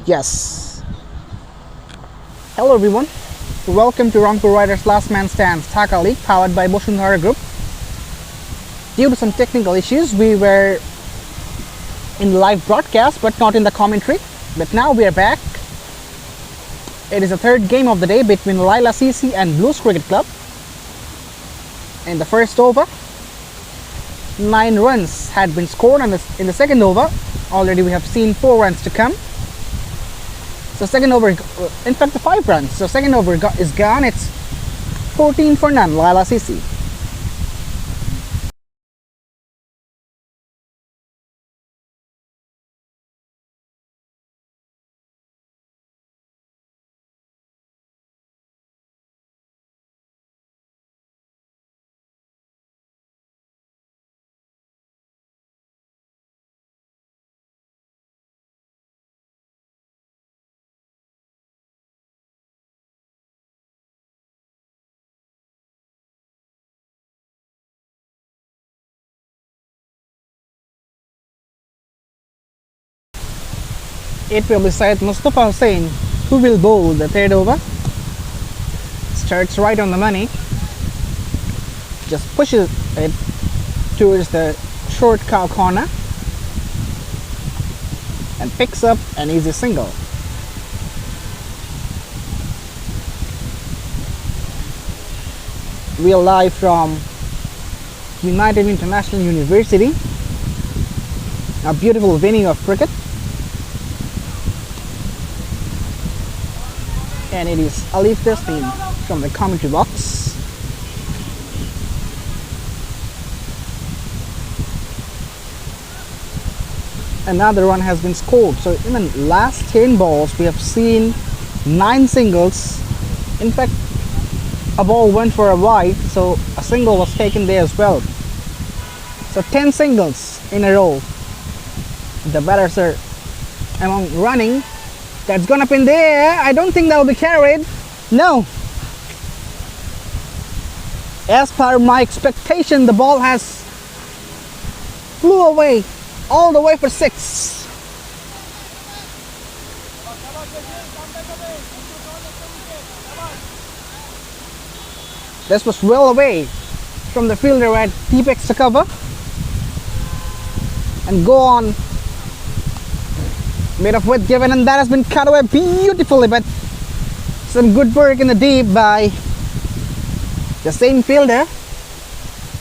Yes. Hello everyone. Welcome to Rangpur Riders Last Man Stands Dhaka League powered by Boshundhara Group. Due to some technical issues, we were in the live broadcast but not in the commentary. But now we are back. It is the third game of the day between Laila CC and Bluez Cricket Club. In the first over, 9 runs had been scored, and in the second over, already we have seen 4 runs to come. So second over, in fact the 5 runs. So second over is gone. It's 14 for none, Laila CC. It will be Syed Mustafa Hussain who will bowl the third over. Starts right on the money. Just pushes it towards the short cow corner and picks up an easy single. We are live from United International University, a beautiful venue of cricket. And it is Alif Tasneem from the commentary box. Another run has been scored. So in the last 10 balls we have seen 9 singles. In fact, a ball went for a wide, so a single was taken there as well. So 10 singles in a row. The batters are among running. That's gone up in there. I don't think that will be carried. No. As per my expectation, the ball has flew away all the way for 6. This was well away from the fielder who had T-Pex to cover and go on. Made of width given, and that has been cut away beautifully, but some good work in the deep by the same fielder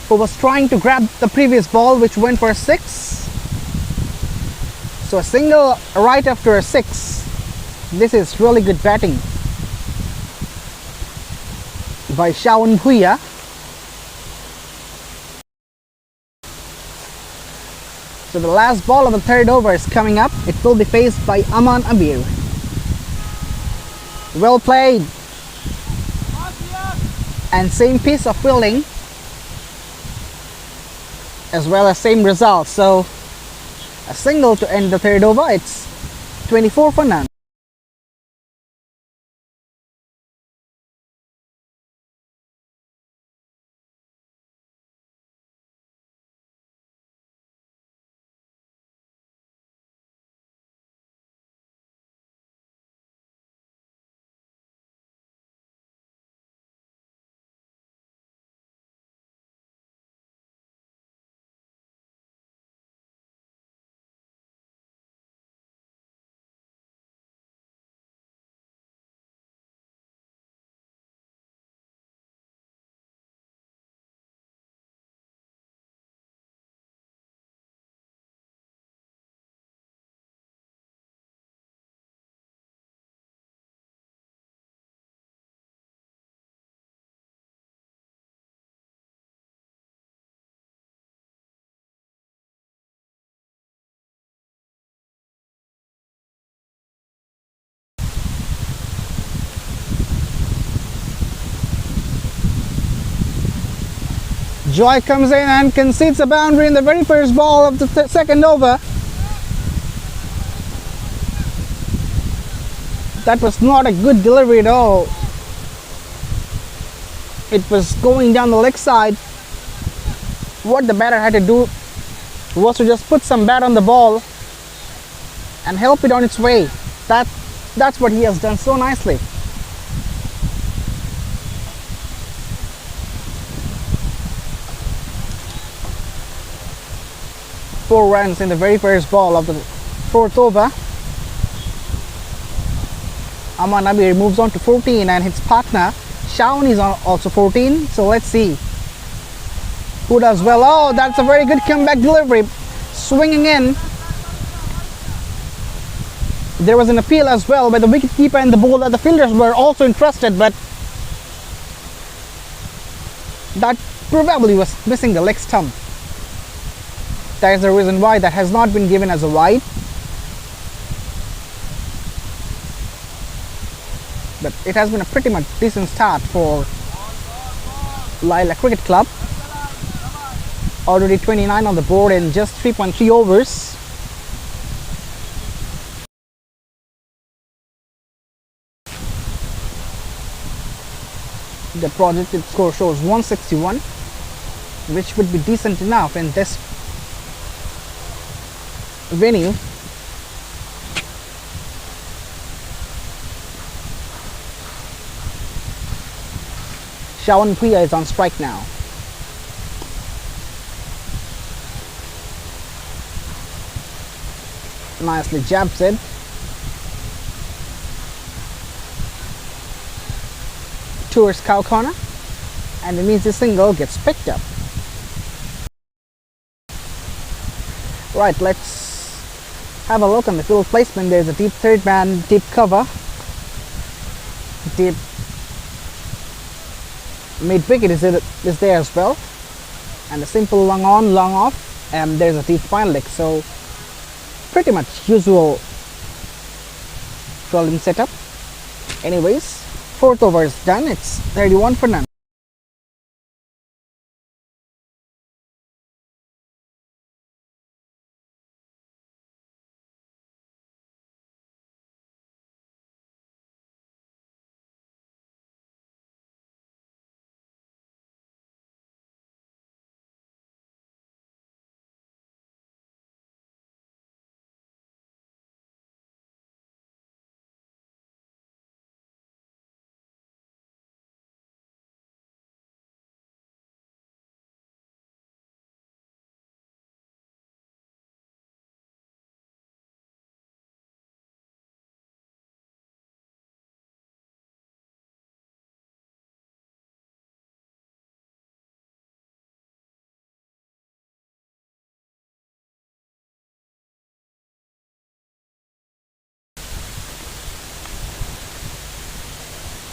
who was trying to grab the previous ball, which went for a 6. So a single right after a 6. This is really good batting by Shaun Bhuiya. So the last ball of the third over is coming up. It will be faced by Aman Abir. Well played. And same piece of fielding as well as same result. So a single to end the third over. It's 24 for none. Joy comes in and concedes a boundary in the very first ball of the second over. That was not a good delivery at all. It was going down the leg side. What the batter had to do was to just put some bat on the ball and help it on its way. That's what he has done so nicely. Four runs in the very first ball of the fourth over. Aman Abir moves on to 14 and his partner Shaun is also 14. So let's see who does well. Oh, that's a very good comeback delivery. Swinging in. There was an appeal as well by the wicketkeeper and the bowler. The fielders were also interested, but that probably was missing the leg stump. That is the reason why that has not been given as a wide. But it has been a pretty much decent start for Laila Cricket Club. Already 29 on the board in just 3.3 overs. The projected score shows 161, which would be decent enough in this venue. Shaun Priya is on strike now. Nicely jabs it. Towards cow corner, and it means the single gets picked up. Right, let's have a look on the field placement. There's a deep third man, deep cover, deep mid wicket is there as well, and a simple long on, long off, and there's a deep fine leg. So pretty much usual trolling setup. Anyways, fourth over is done. It's 31 for none.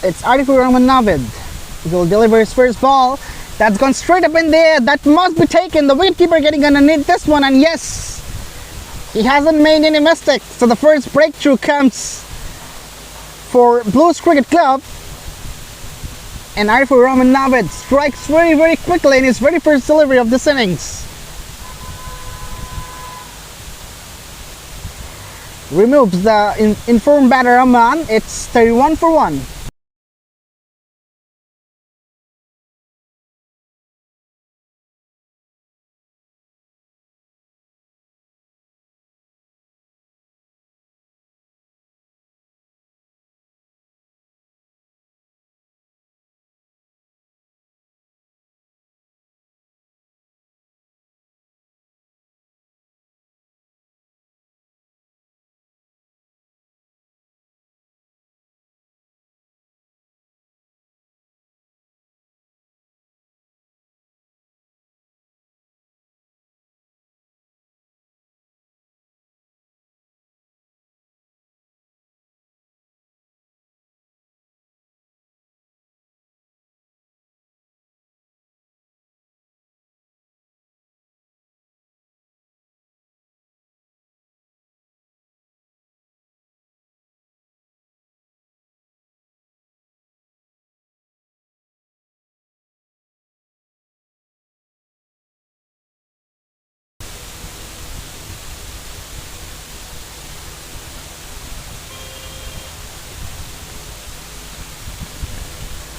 It's Arifur Rahman Navid. He will deliver his first ball. That's gone straight up in there. That must be taken. The wicketkeeper getting underneath this one, and yes, he hasn't made any mistake. So the first breakthrough comes for Bluez Cricket Club, and Arifur Rahman Navid strikes very, very quickly in his very first delivery of this innings. Removes the informed batter Rahman. It's 31 for 1.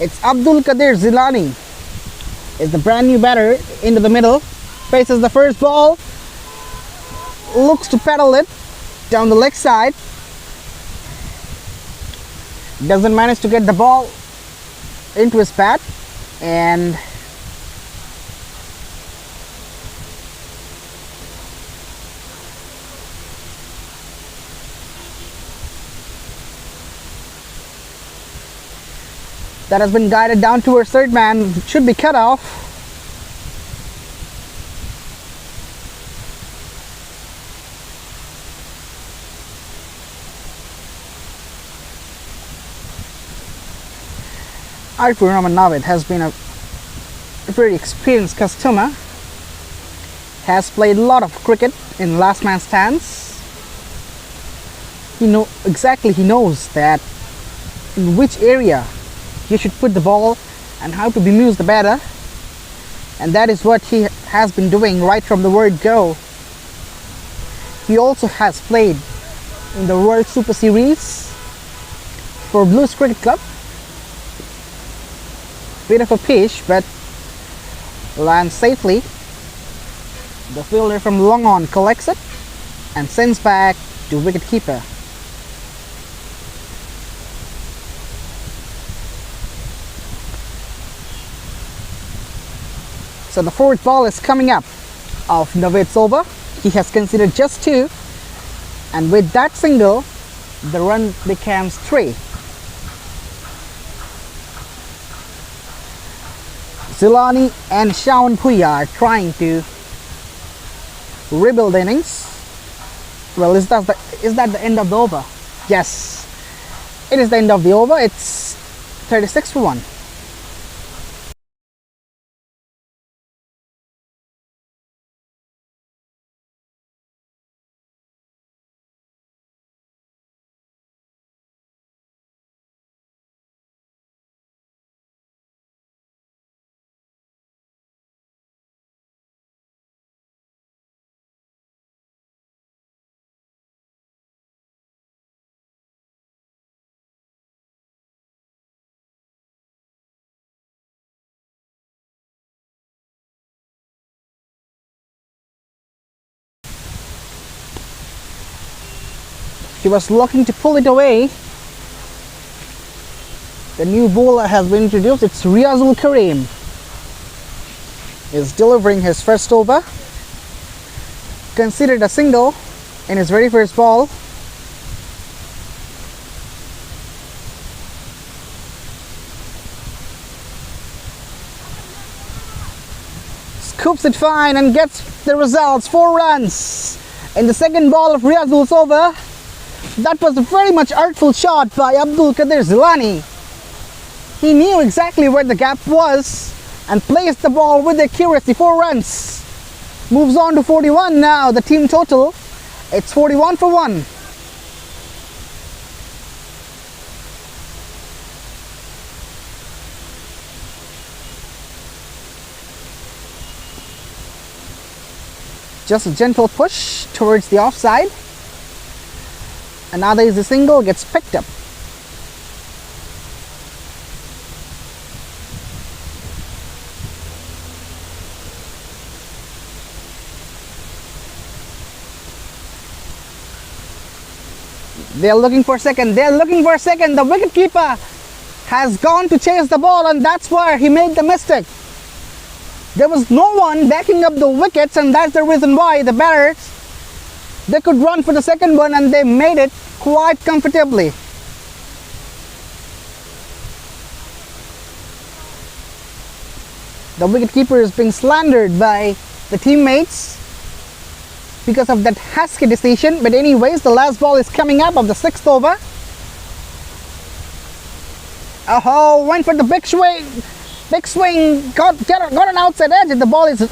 It's Abdul Qadir Zilani is the brand new batter into the middle, faces the first ball, looks to pedal it down the leg side, doesn't manage to get the ball into his bat, and that has been guided down towards third man, should be cut off. Arpur Navid has been a very experienced customer, has played a lot of cricket in last man stands. He knows that in which area you should put the ball and how to bemuse the batter, and that is what he has been doing right from the word go. He also has played in the World Super Series for Bluez Cricket Club. Bit of a pitch, but lands safely. The fielder from long on collects it and sends back to wicketkeeper. So the fourth ball is coming up of Navid's over. He has considered just 2, and with that single, the run becomes 3. Zilani and Shaun Puya are trying to rebuild innings. Well, is that the end of the over? Yes, it is the end of the over. It's 36 for 1. He was looking to pull it away. The new bowler has been introduced. It's Riazul Karim. Is delivering his first over. Considered a single in his very first ball. Scoops it fine and gets the results. 4 runs in the second ball of Riazul's over. That was a very much artful shot by Abdul Qadir Zilani. He knew exactly where the gap was and placed the ball with accuracy. 4 runs. Moves on to 41 now. The team total, it's 41 for 1. Just a gentle push towards the offside. Another easy single gets picked up. They're looking for second. The wicketkeeper has gone to chase the ball, and that's where he made the mistake. There was no one backing up the wickets, and that's the reason why the batters, they could run for the second one, and they made it quite comfortably. The wicketkeeper is being slandered by the teammates because of that hasty decision. But anyways, the last ball is coming up of the 6th over. Oh, went for the big swing. Got an outside edge, and the ball is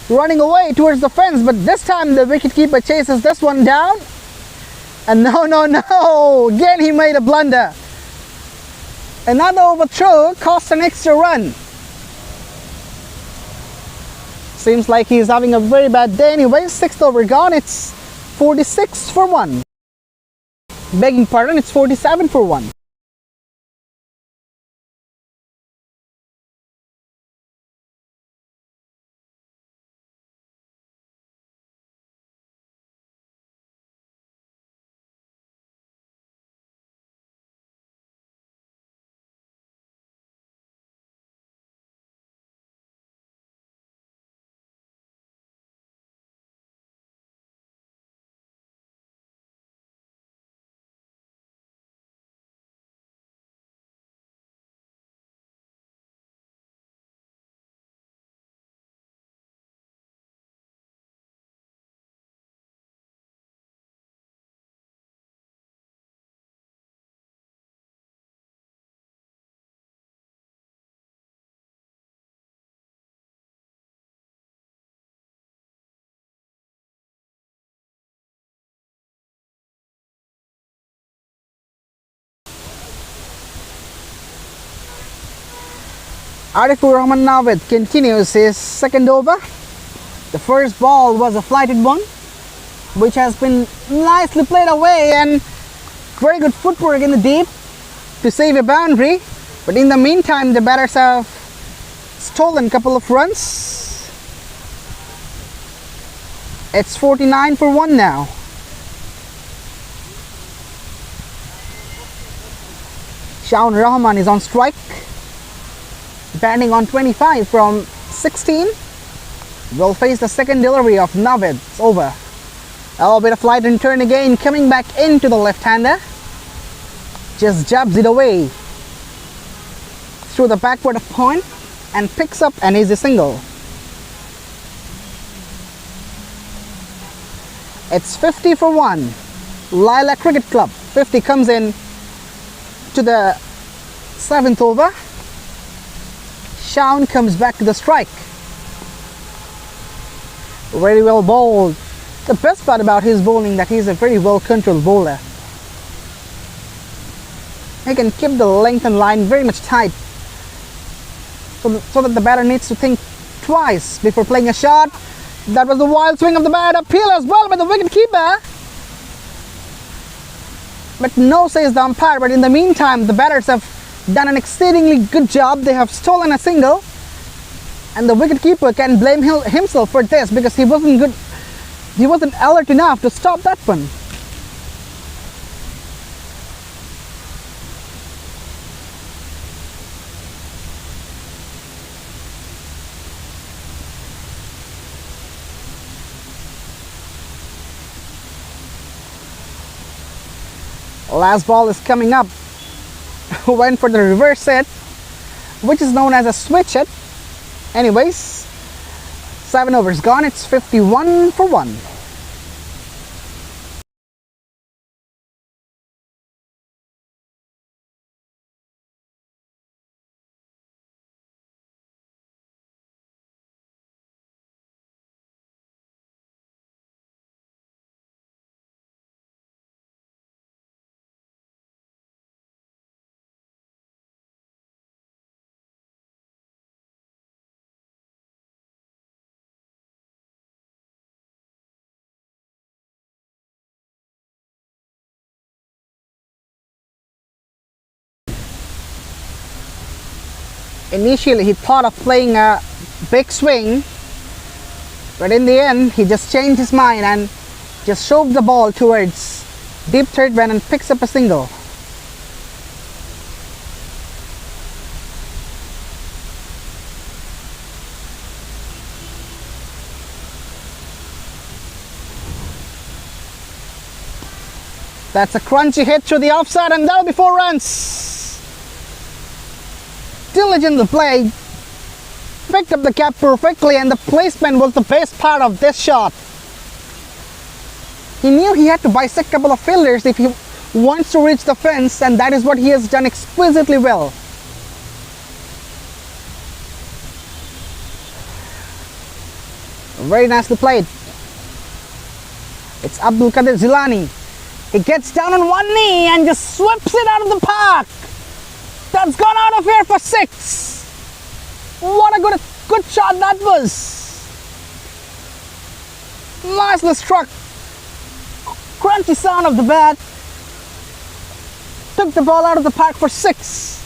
running away towards the fence. But this time the wicketkeeper chases this one down. And no, again he made a blunder. Another overthrow cost an extra run. Seems like he's having a very bad day. Anyways, 6th over gone. It's 46 for 1. Begging pardon, it's 47 for 1. Arifur Rahman Navid continues his second over. The first ball was a flighted one, which has been nicely played away, and very good footwork in the deep to save a boundary. But in the meantime, the batters have stolen a couple of runs. It's 49 for 1 now. Shaun Rahman is on strike, batting on 25 from 16. Will face the second delivery of Navid. It's over. A little bit of light and turn again, coming back into the left-hander. Just jabs it away through the backward point and picks up an easy single. It's 50 for 1. Laila Cricket Club. 50 comes in to the 7th over. Shaun comes back to the strike. Very well bowled. The best part about his bowling that he's a very well controlled bowler. He can keep the length and line very much tight, so that the batter needs to think twice before playing a shot. That was the wild swing of the bat uphill as well by the wicket keeper. But no, says the umpire. But in the meantime, the batters have done an exceedingly good job. They have stolen a single, and the wicket keeper can blame himself for this because he wasn't good. He wasn't alert enough to stop that one. Last ball is coming up. Went for the reverse hit, which is known as a switch hit. Anyways, 7 overs gone. It's 51 for 1. Initially, he thought of playing a big swing, but in the end, he just changed his mind and just shoved the ball towards deep third man and picks up a single. That's a crunchy hit through the offside, and that'll be 4 runs. Diligent play, picked up the cap perfectly, and the placement was the best part of this shot. He knew he had to bisect a couple of fielders if he wants to reach the fence, and that is what he has done exquisitely well. Very nicely played. It's Abdul Qadir Zilani. He gets down on one knee and just sweeps it out of the park. That's gone out of here for 6. What a good shot that was. Nicely struck. Crunchy sound of the bat. Took the ball out of the park for 6.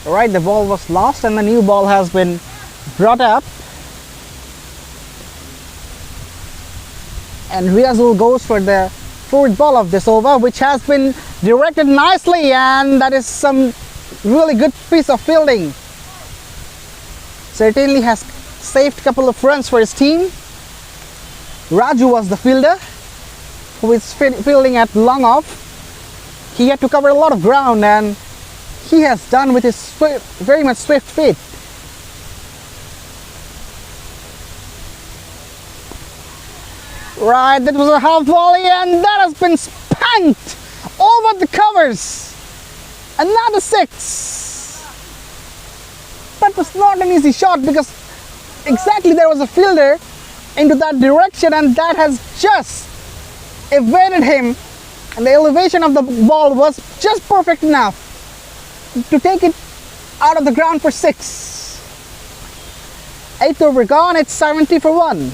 Alright, the ball was lost and the new ball has been brought up. And Riazul goes for the fourth ball of this over, which has been directed nicely, and that is some really good piece of fielding. Certainly has saved a couple of runs for his team. Raju was the fielder who is fielding at long off. He had to cover a lot of ground, and he has done with his very much swift feet. Right, that was a half volley, and that has been spanked over the covers. Another 6. That was not an easy shot, because exactly there was a fielder into that direction, and that has just evaded him, and the elevation of the ball was just perfect enough to take it out of the ground for 6. 8th over gone, it's 70 for 1.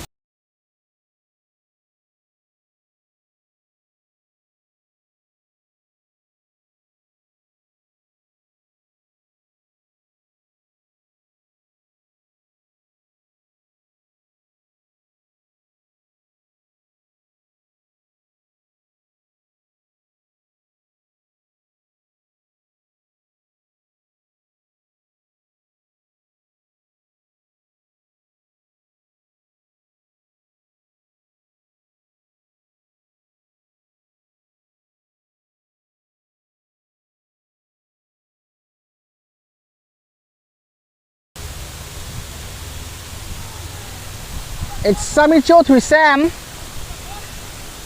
It's Samir Chaudhary Sam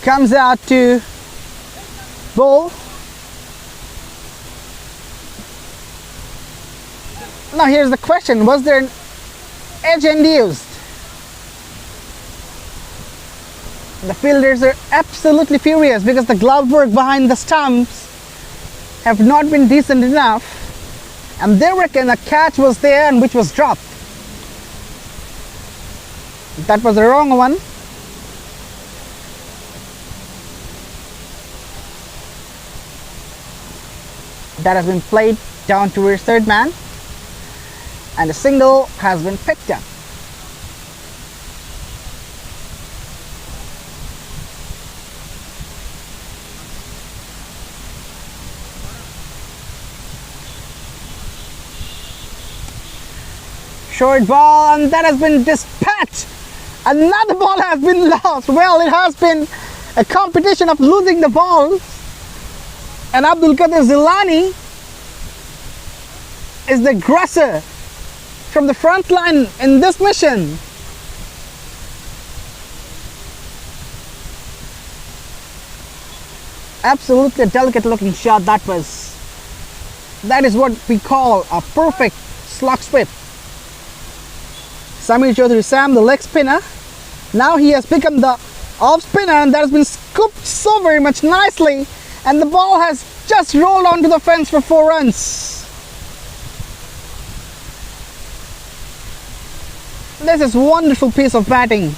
comes out to bowl. Now here's the question, was there an edge induced? The fielders are absolutely furious because the glove work behind the stumps have not been decent enough, and they reckon a catch was there and which was dropped. That was the wrong one. That has been played down towards third man, and a single has been picked up. Short ball, and that has been dispatched. Another ball has been lost. Well, it has been a competition of losing the balls, and Abdul Qadir Zilani is the aggressor from the front line in this mission. Absolutely a delicate looking shot. That is what we call a perfect slog sweep. Samir Chaudhary Sam, the leg spinner, now he has become the off spinner, and that has been scooped so very much nicely, and the ball has just rolled onto the fence for 4 runs. This is a wonderful piece of batting.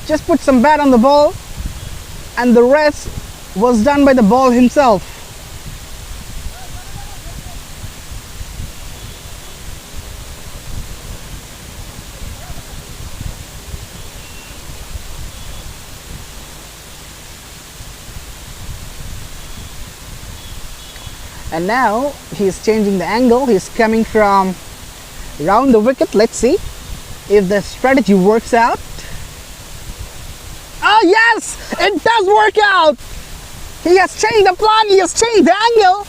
Just put some bat on the ball, and the rest was done by the ball himself. And now he's changing the angle. He's coming from around the wicket. Let's see if the strategy works out. Oh yes, it does work out. He has changed the plan, he has changed the angle,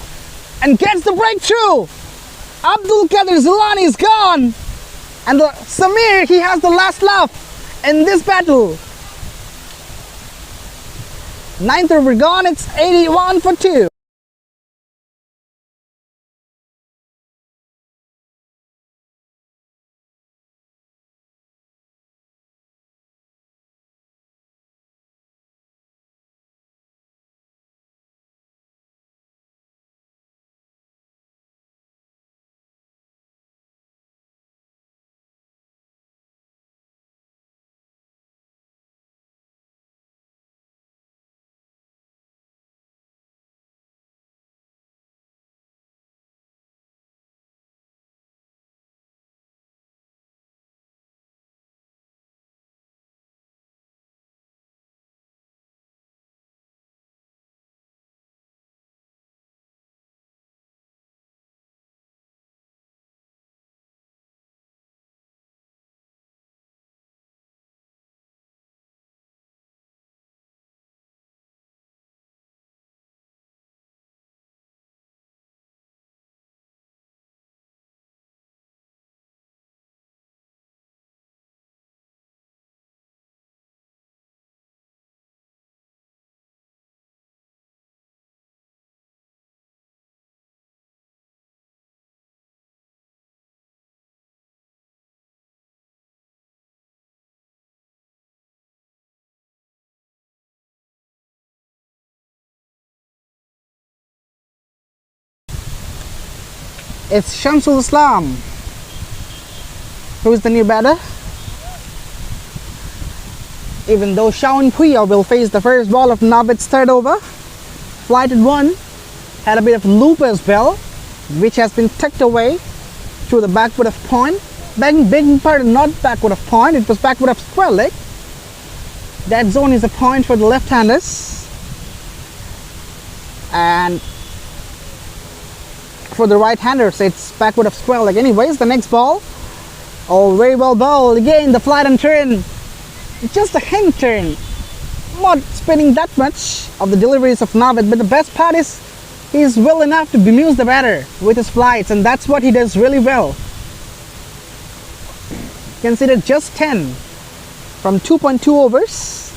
and gets the breakthrough. Abdul Qadir Zilani is gone, and Samir, he has the last laugh in this battle. 9th over gone, it's 81 for 2. It's Shamsul Islam. Who is the new batter? Even though Shaun Puya will face the first ball of Navid's third over, flighted one, had a bit of loop as well, which has been tucked away through the backward of point. Begging pardon, not backward of point, it was backward of square leg. That zone is a point for the left-handers. And for the right-handers, it's backward of square leg. Anyways, the next ball, oh, very well bowled. Again, the flight and turn. Just a hand turn, not spinning that much of the deliveries of Navid, but the best part is he's well enough to bemuse the batter with his flights, and that's what he does really well. Considered just 10 from 2.2 overs,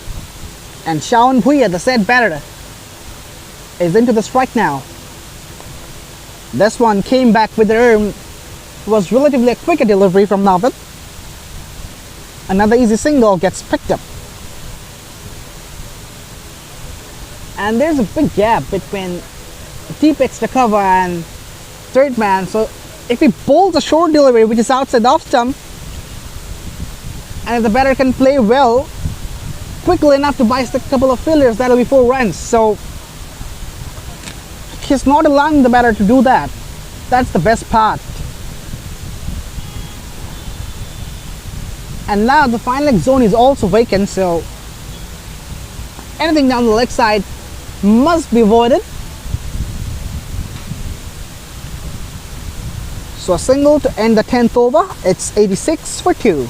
and Shaun Puya, the said batter, is into the strike now. This one came back with the arm, was relatively a quicker delivery from Navid. Another easy single gets picked up. And there's a big gap between deep extra cover and third man. So if he bowls a short delivery which is outside the off stump, and if the batter can play well, quickly enough to buy a couple of fielders, that'll be 4 runs. So he's not allowing the batter to do that. That's the best part. And now the fine leg zone is also vacant, so anything down the leg side must be avoided. So a single to end the 10th over. It's 86 for 2.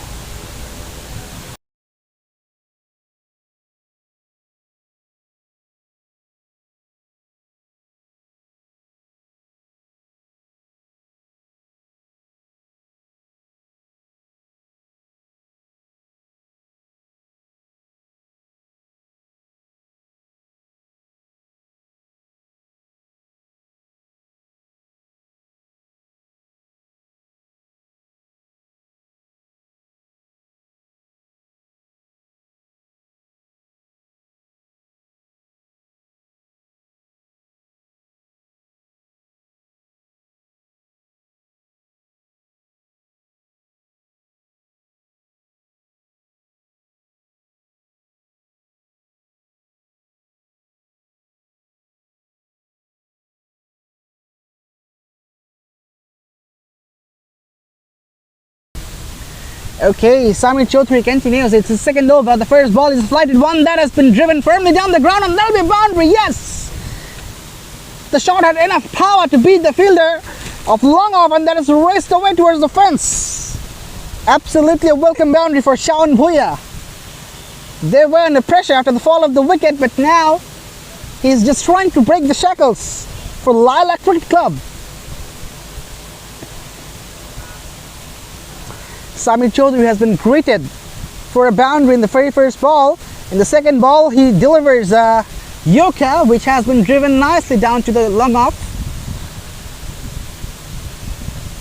Okay, Samir Chaudhary continues. It's his second over. The first ball is a flighted one that has been driven firmly down the ground, and that'll be a boundary. Yes! The shot had enough power to beat the fielder of long off, and that is raced away towards the fence. Absolutely a welcome boundary for Shaun Puya. They were under pressure after the fall of the wicket, but now he's just trying to break the shackles for Laila Cricket Club. Samir Chaudhary has been greeted for a boundary in the very first ball. In the second ball, he delivers a Yoka, which has been driven nicely down to the long off.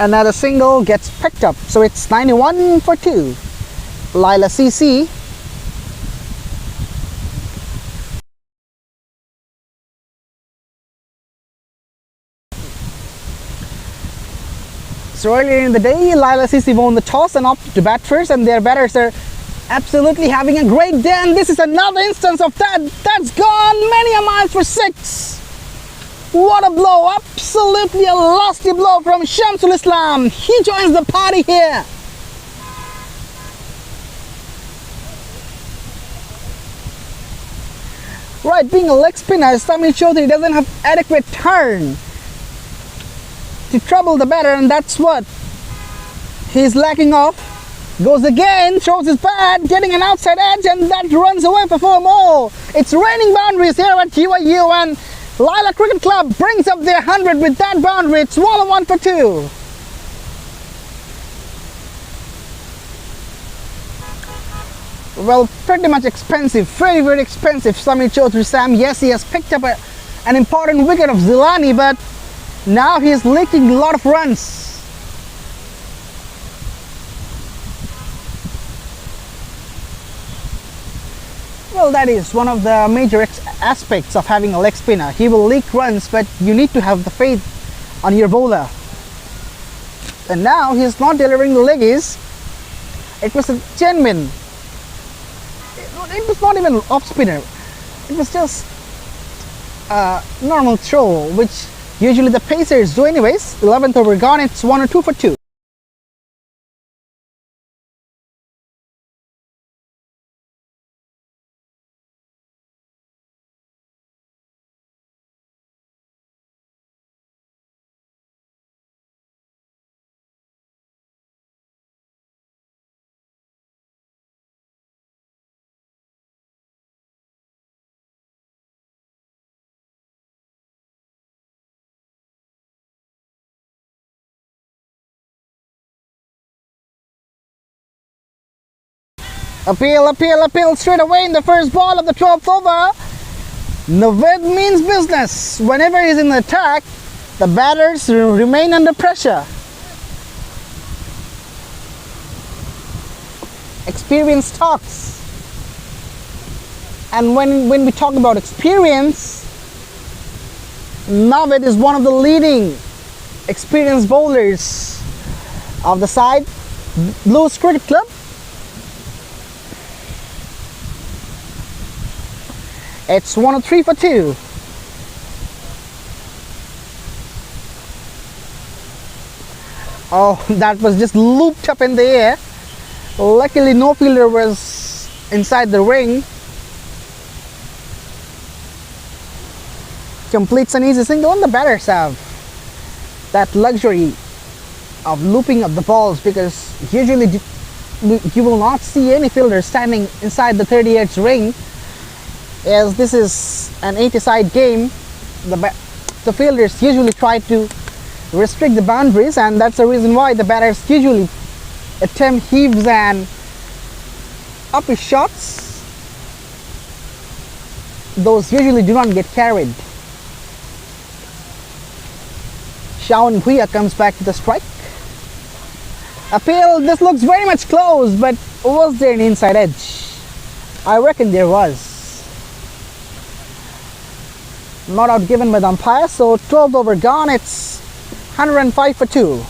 Another single gets picked up, so it's 91 for 2. Laila CC. So earlier in the day, Laila CC won the toss and opted to bat first, and their batters are absolutely having a great day, and this is another instance of that. That's gone many a miles for 6. What a blow, absolutely a lusty blow from Shamsul Islam. He joins the party here. Right, being a leg spinner, Samir Chaudhary doesn't have adequate turn to trouble the batter, and that's what he's lacking off. Goes again, throws his bat, getting an outside edge, and that runs away for 4 more. It's raining boundaries here at UIU, and Laila Cricket Club brings up their 100 with that boundary. It's 101 for 2. Well, pretty much expensive, very, very expensive. Samir Chaudhary, Sam, yes, he has picked up an important wicket of Zilani, but now he is leaking a lot of runs. Well, that is one of the major aspects of having a leg spinner. He will leak runs, but you need to have the faith on your bowler. and now he's not delivering the leggies. It was a genuine. It was not even off spinner. It was just a normal throw, which usually the pacers do anyways. 11th over gone. It's 1 or 2 for 2. Appeal straight away in the first ball of the 12th over. Naveed means business. Whenever he's in the attack, the batters remain under pressure. Experience talks. And when we talk about experience, Naveed is one of the leading experienced bowlers of the side, Bluez Cricket Club. It's 1 or 3 for 2. Oh, that was just looped up in the air. Luckily, no fielder was inside the ring. Completes an easy single, and the batters have that luxury of looping up the balls, because usually you will not see any fielder standing inside the 30 yards ring. As this is an 80-side game, the fielders usually try to restrict the boundaries, and that's the reason why the batters usually attempt heaves and uppy shots. Those usually do not get carried. Shaun Bhuiya comes back to the strike. Appeal, this looks very much close, but was there an inside edge? I reckon there was. Not out given by the umpire, so 12th over gone. It's 105 for 2.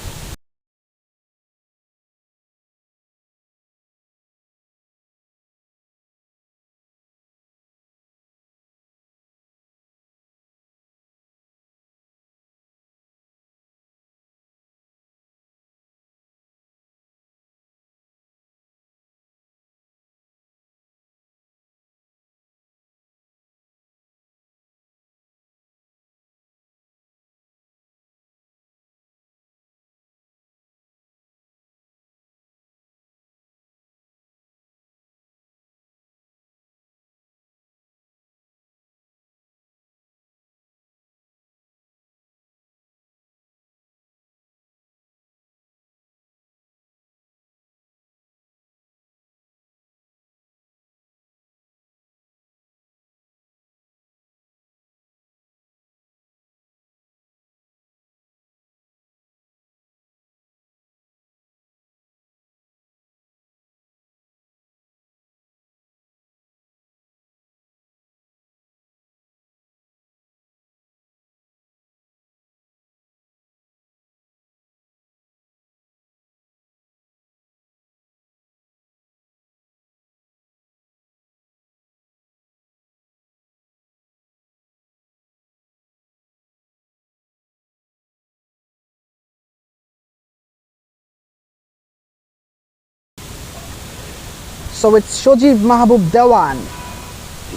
So it's Shoji Mahabub Dewan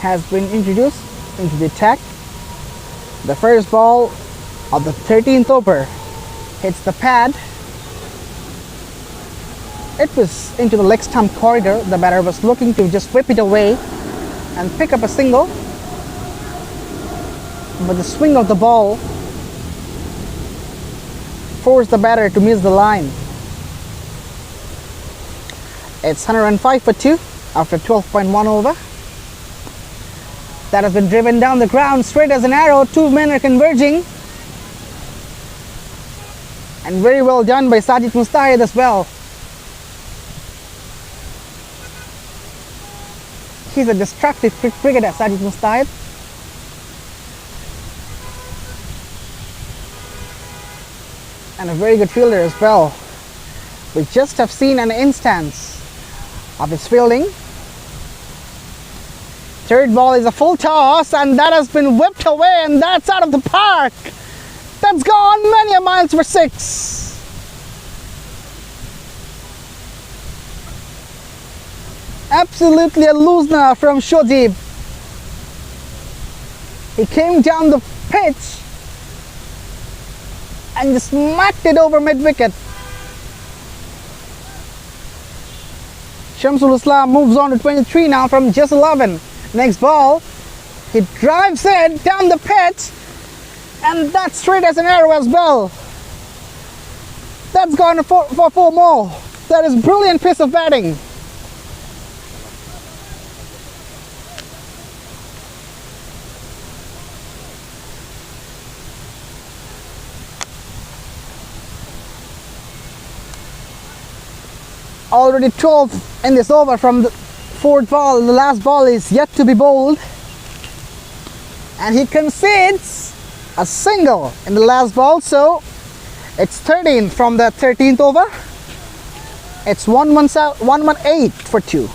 has been introduced into the attack. The first ball of the 13th over hits the pad. It was into the leg stump corridor. The batter was looking to just whip it away and pick up a single, but the swing of the ball forced the batter to miss the line. It's 105 for 2 after 12.1 over. That has been driven down the ground straight as an arrow. Two men are converging. And very well done by Sajid Mustahid as well. He's a destructive cricketer, Sajid Mustahid. And a very good fielder as well. We just have seen an instance of his fielding. Third ball is a full toss, and that has been whipped away, and that's out of the park. That's gone many a miles for 6. Absolutely a loosener from Shodeep. He came down the pitch and just smacked it over mid-wicket. Shamsul Islam moves on to 23 now from just 11. Next ball, he drives it down the pitch, and that's straight as an arrow as well. That's gone for 4 more. That is brilliant piece of batting. Already 12 in this over from the 4th ball. The last ball is yet to be bowled, and he concedes a single in the last ball, so it's 13 from the 13th over. It's 118 for 2.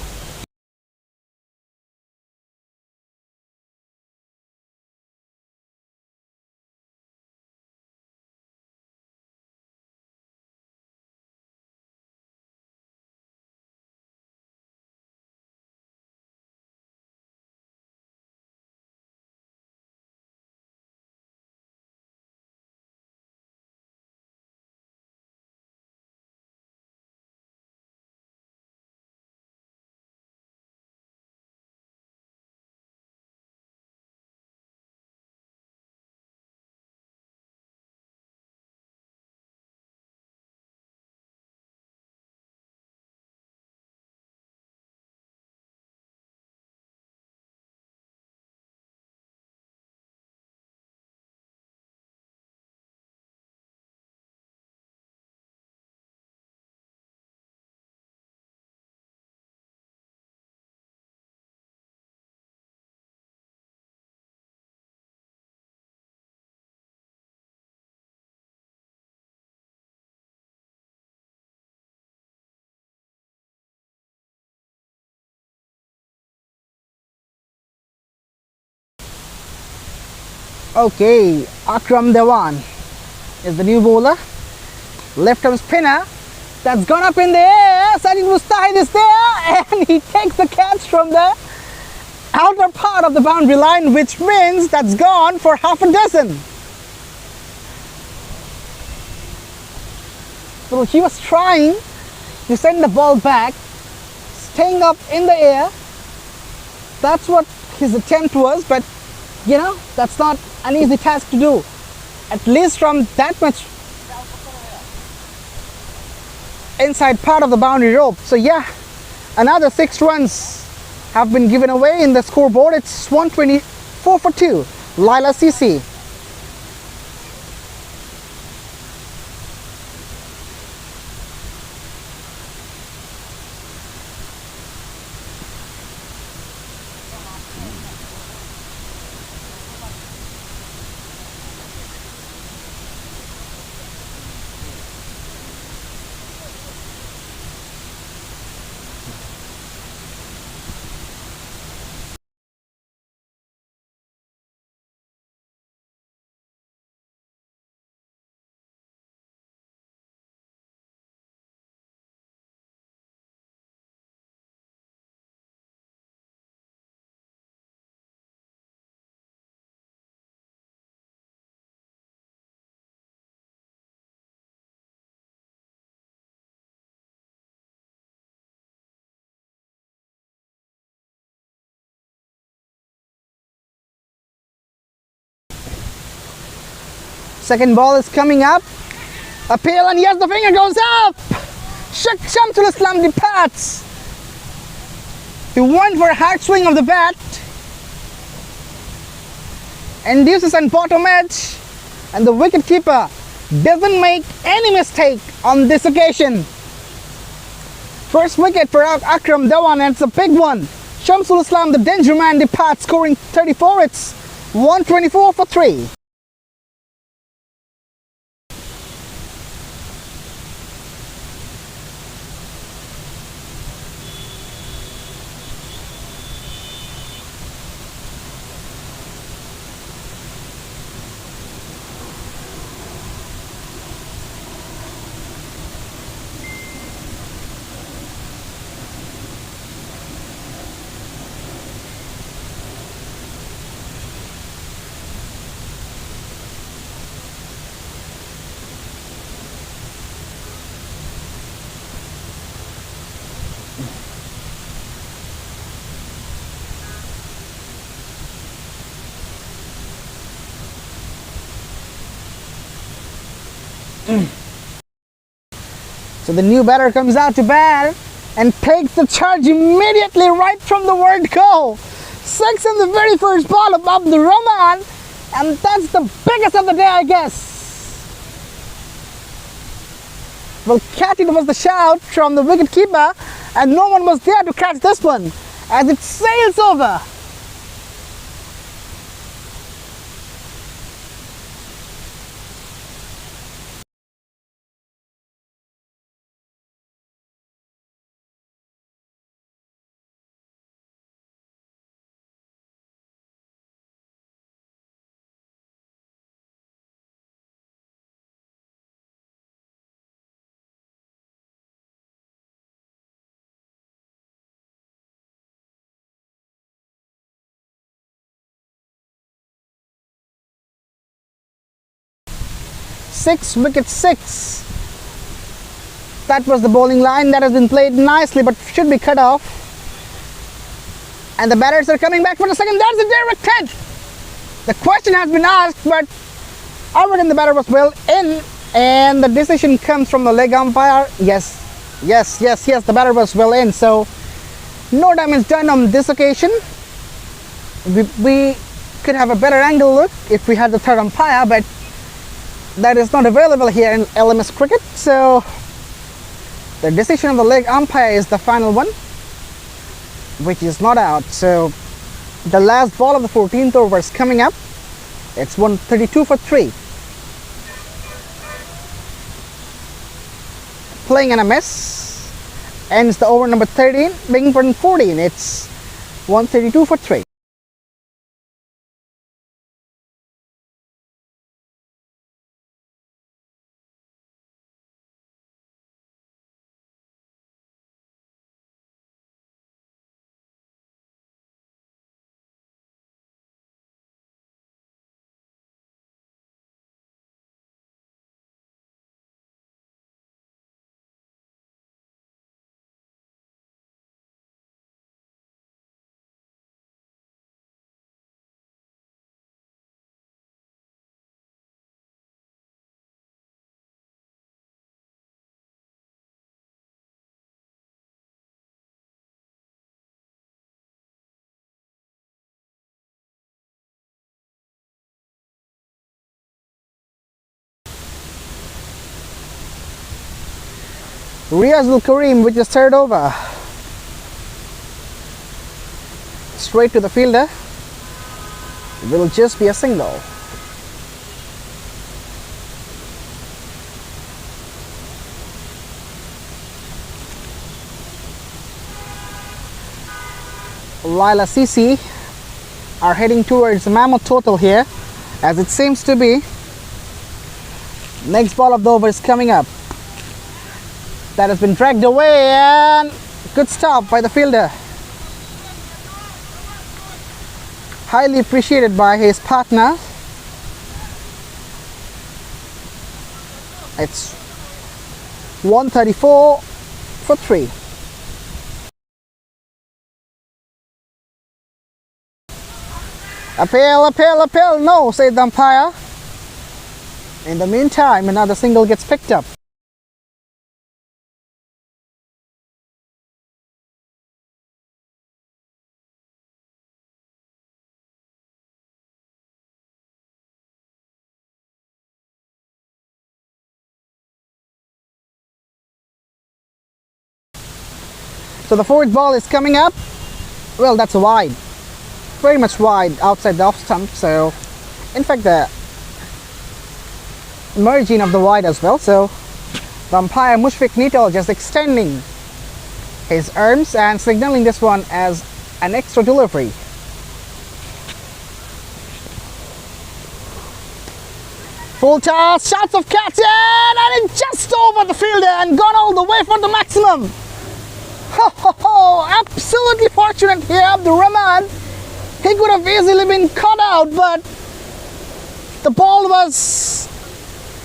Okay, Akram Dewan is the new bowler. Left arm spinner. That's gone up in the air. Sajid Mustahid is there, and he takes the catch from the outer part of the boundary line, which means that's gone for half a dozen. So he was trying to send the ball back, staying up in the air. That's what his attempt was, but you know, that's not an easy task to do, at least from that much inside part of the boundary rope. So yeah, another 6 runs have been given away in the scoreboard. It's 124 for 2. Laila CC. Second ball is coming up. Appeal, and yes, the finger goes up. Shamsul Islam departs. He went for a hard swing of the bat. Induces on bottom edge, and the wicketkeeper doesn't make any mistake on this occasion. First wicket for Akram Dewan, and it's a big one. Shamsul Islam, the danger man, departs, scoring 34. It's 124 for 3. So the new batter comes out to bat and takes the charge immediately right from the word go. 6 in the very first ball of Abdur Rahman, and that's the biggest of the day, I guess. Well, catch it was the shout from the wicket keeper, and no one was there to catch this one as it sails over. Wicket 6. That was the bowling line that has been played nicely but should be cut off. And the batters are coming back for the second. That's a direct hit. The question has been asked, but I reckon the batter was well in, and the decision comes from the leg umpire. Yes, the batter was well in, so no damage done on this occasion. We could have a better angle look if we had the third umpire, but that is not available here in LMS cricket, so the decision of the leg umpire is the final one, which is not out. So the last ball of the 14th over is coming up. It's 132 for 3. Playing and a miss. Ends the over number 13, being for 14. It's 132 for 3. Riazul Kareem with the third over. Straight to the fielder. Will just be a single. Laila CC are heading towards the mammoth total here, as it seems to be. Next ball of the over is coming up. That has been dragged away, and good stop by the fielder. Highly appreciated by his partner. It's 134 for 3. Appeal, no, said the umpire. In the meantime, another single gets picked up. So the fourth ball is coming up. Well, that's a wide. Very much wide outside the off stump. So, in fact, the margin of the wide as well. So, the umpire Mushfiq Nital just extending his arms and signaling this one as an extra delivery. Full toss, shots of catch, and it's just over the fielder and gone all the way for the maximum. Ho ho ho! Absolutely fortunate here, Abdur Rahman. He could have easily been caught out, but the ball was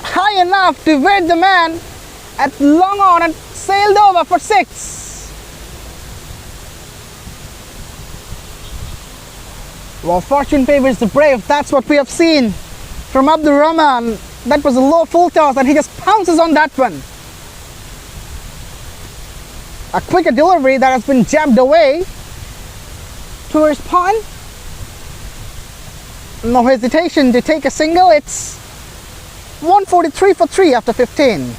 high enough to evade the man at long on and sailed over for 6. Well, fortune favors the brave. That's what we have seen from Abdur Rahman. That was a low full toss and he just pounces on that one. A quicker delivery that has been jabbed away towards pond. No hesitation to take a single. It's 143 for 3 after 15.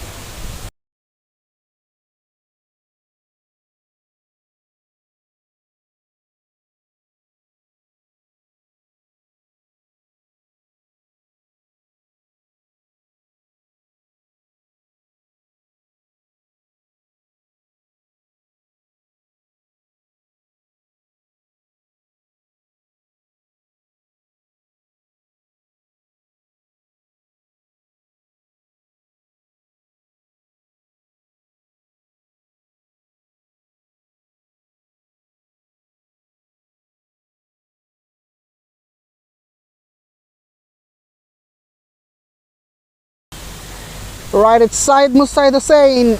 Right at side, Mustahid Hussain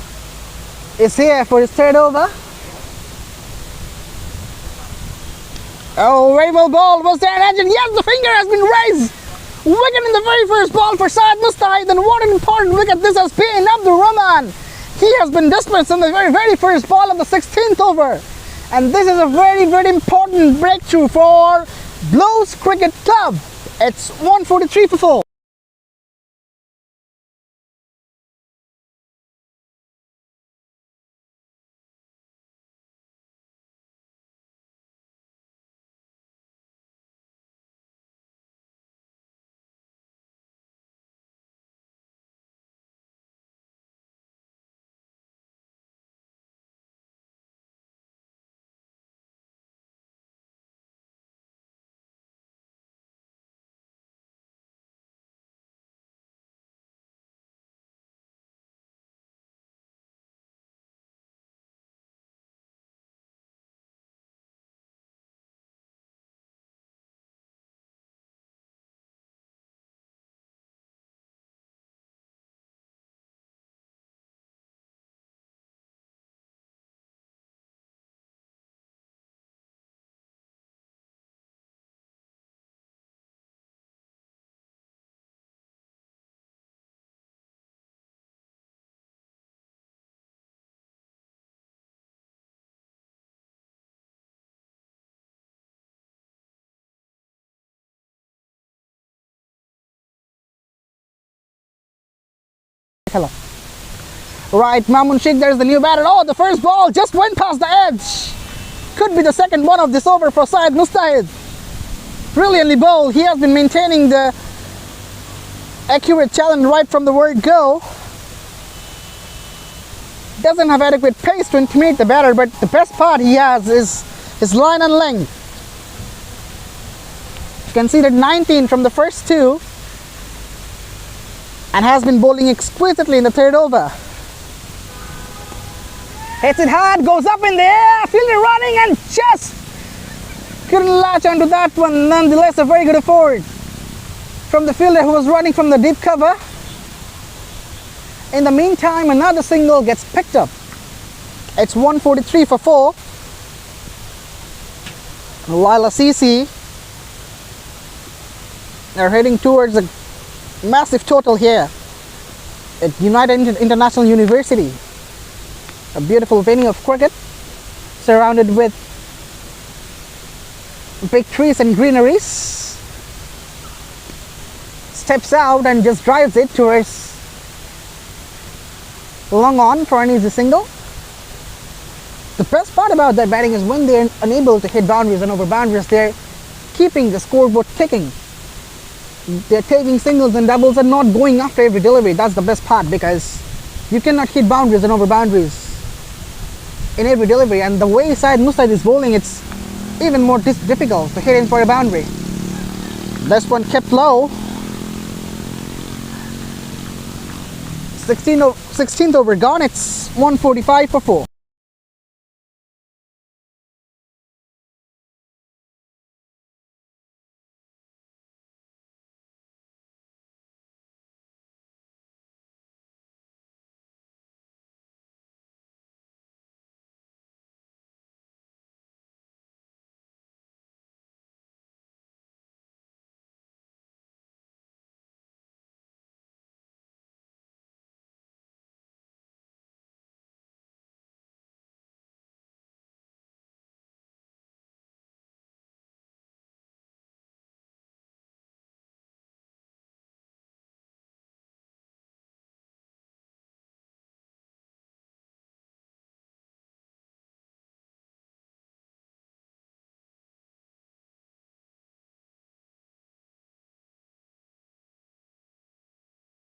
is here for his third over. Oh, very well ball. Was there an engine? Yes, the finger has been raised. Wicket in the very first ball for Syed Mustahid. And what an important wicket this has been. Abdul Rahman. He has been dismissed in the very first ball of the 16th over. And this is a very important breakthrough for Bluez Cricket Club. It's 143 for 4. Hello. Right, Mamun Sheikh, there's the new batter. Oh, the first ball just went past the edge. Could be the second one of this over for Syed Mustahid. Brilliantly bowled. He has been maintaining the accurate challenge right from the word go. Doesn't have adequate pace to intimidate the batter, but the best part he has is his line and length. Conceded 19 from the first two and has been bowling exquisitely in the third over. Hits it hard, goes up in the air, fielder running and just couldn't latch onto that one. Nonetheless, a very good effort from the fielder who was running from the deep cover. In the meantime, another single gets picked up. It's 143 for 4. Laila CC are heading towards a massive total here at United International University. A beautiful venue of cricket surrounded with big trees and greeneries. Steps out and just drives it towards long on for an easy single. The best part about that batting is when they're unable to hit boundaries and over boundaries, they're keeping the scoreboard ticking. They're taking singles and doubles and not going after every delivery. That's the best part, because you cannot hit boundaries and over boundaries in every delivery, and the way Syed Mustahid is bowling, it's even more difficult to hit in for a boundary. This one kept low. 16th over gone. It's 145 for 4.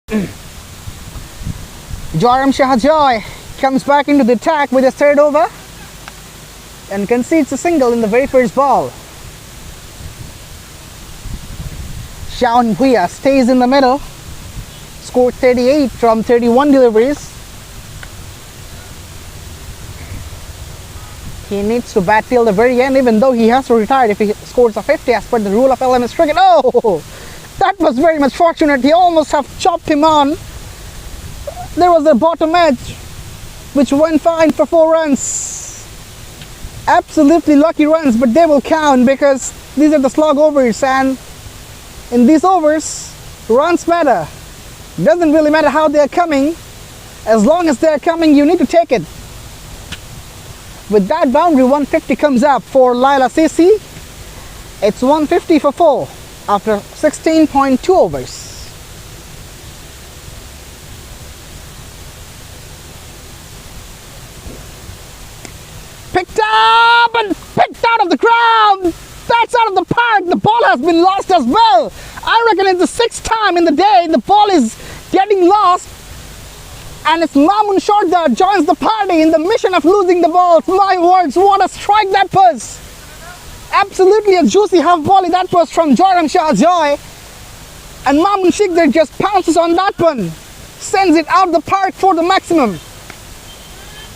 Joram Shahjoy comes back into the attack with his third over and concedes a single in the very first ball. Shaun Bhuya stays in the middle, scored 38 from 31 deliveries. He needs to bat till the very end, even though he has to retire if he scores a 50 as per the rule of LMS cricket. Oh, that was very much fortunate. He almost have chopped him on. There was the bottom edge, which went fine for 4 runs. Absolutely lucky runs, but they will count because these are the slog overs, and in these overs, runs matter. Doesn't really matter how they are coming. As long as they are coming, you need to take it. With that boundary, 150 comes up for Laila CC. It's 150 for 4 after 16.2 overs. Picked up and picked out of the ground. That's out of the park. The ball has been lost as well. I reckon it's the 6th time in the day the ball is getting lost. And it's Mamun Shorda joins the party in the mission of losing the balls. My words, what a strike that was. Absolutely a juicy half volley that was from Joram Shahjoy. And Mamun Shikdar just pounces on that one. Sends it out the park for the maximum.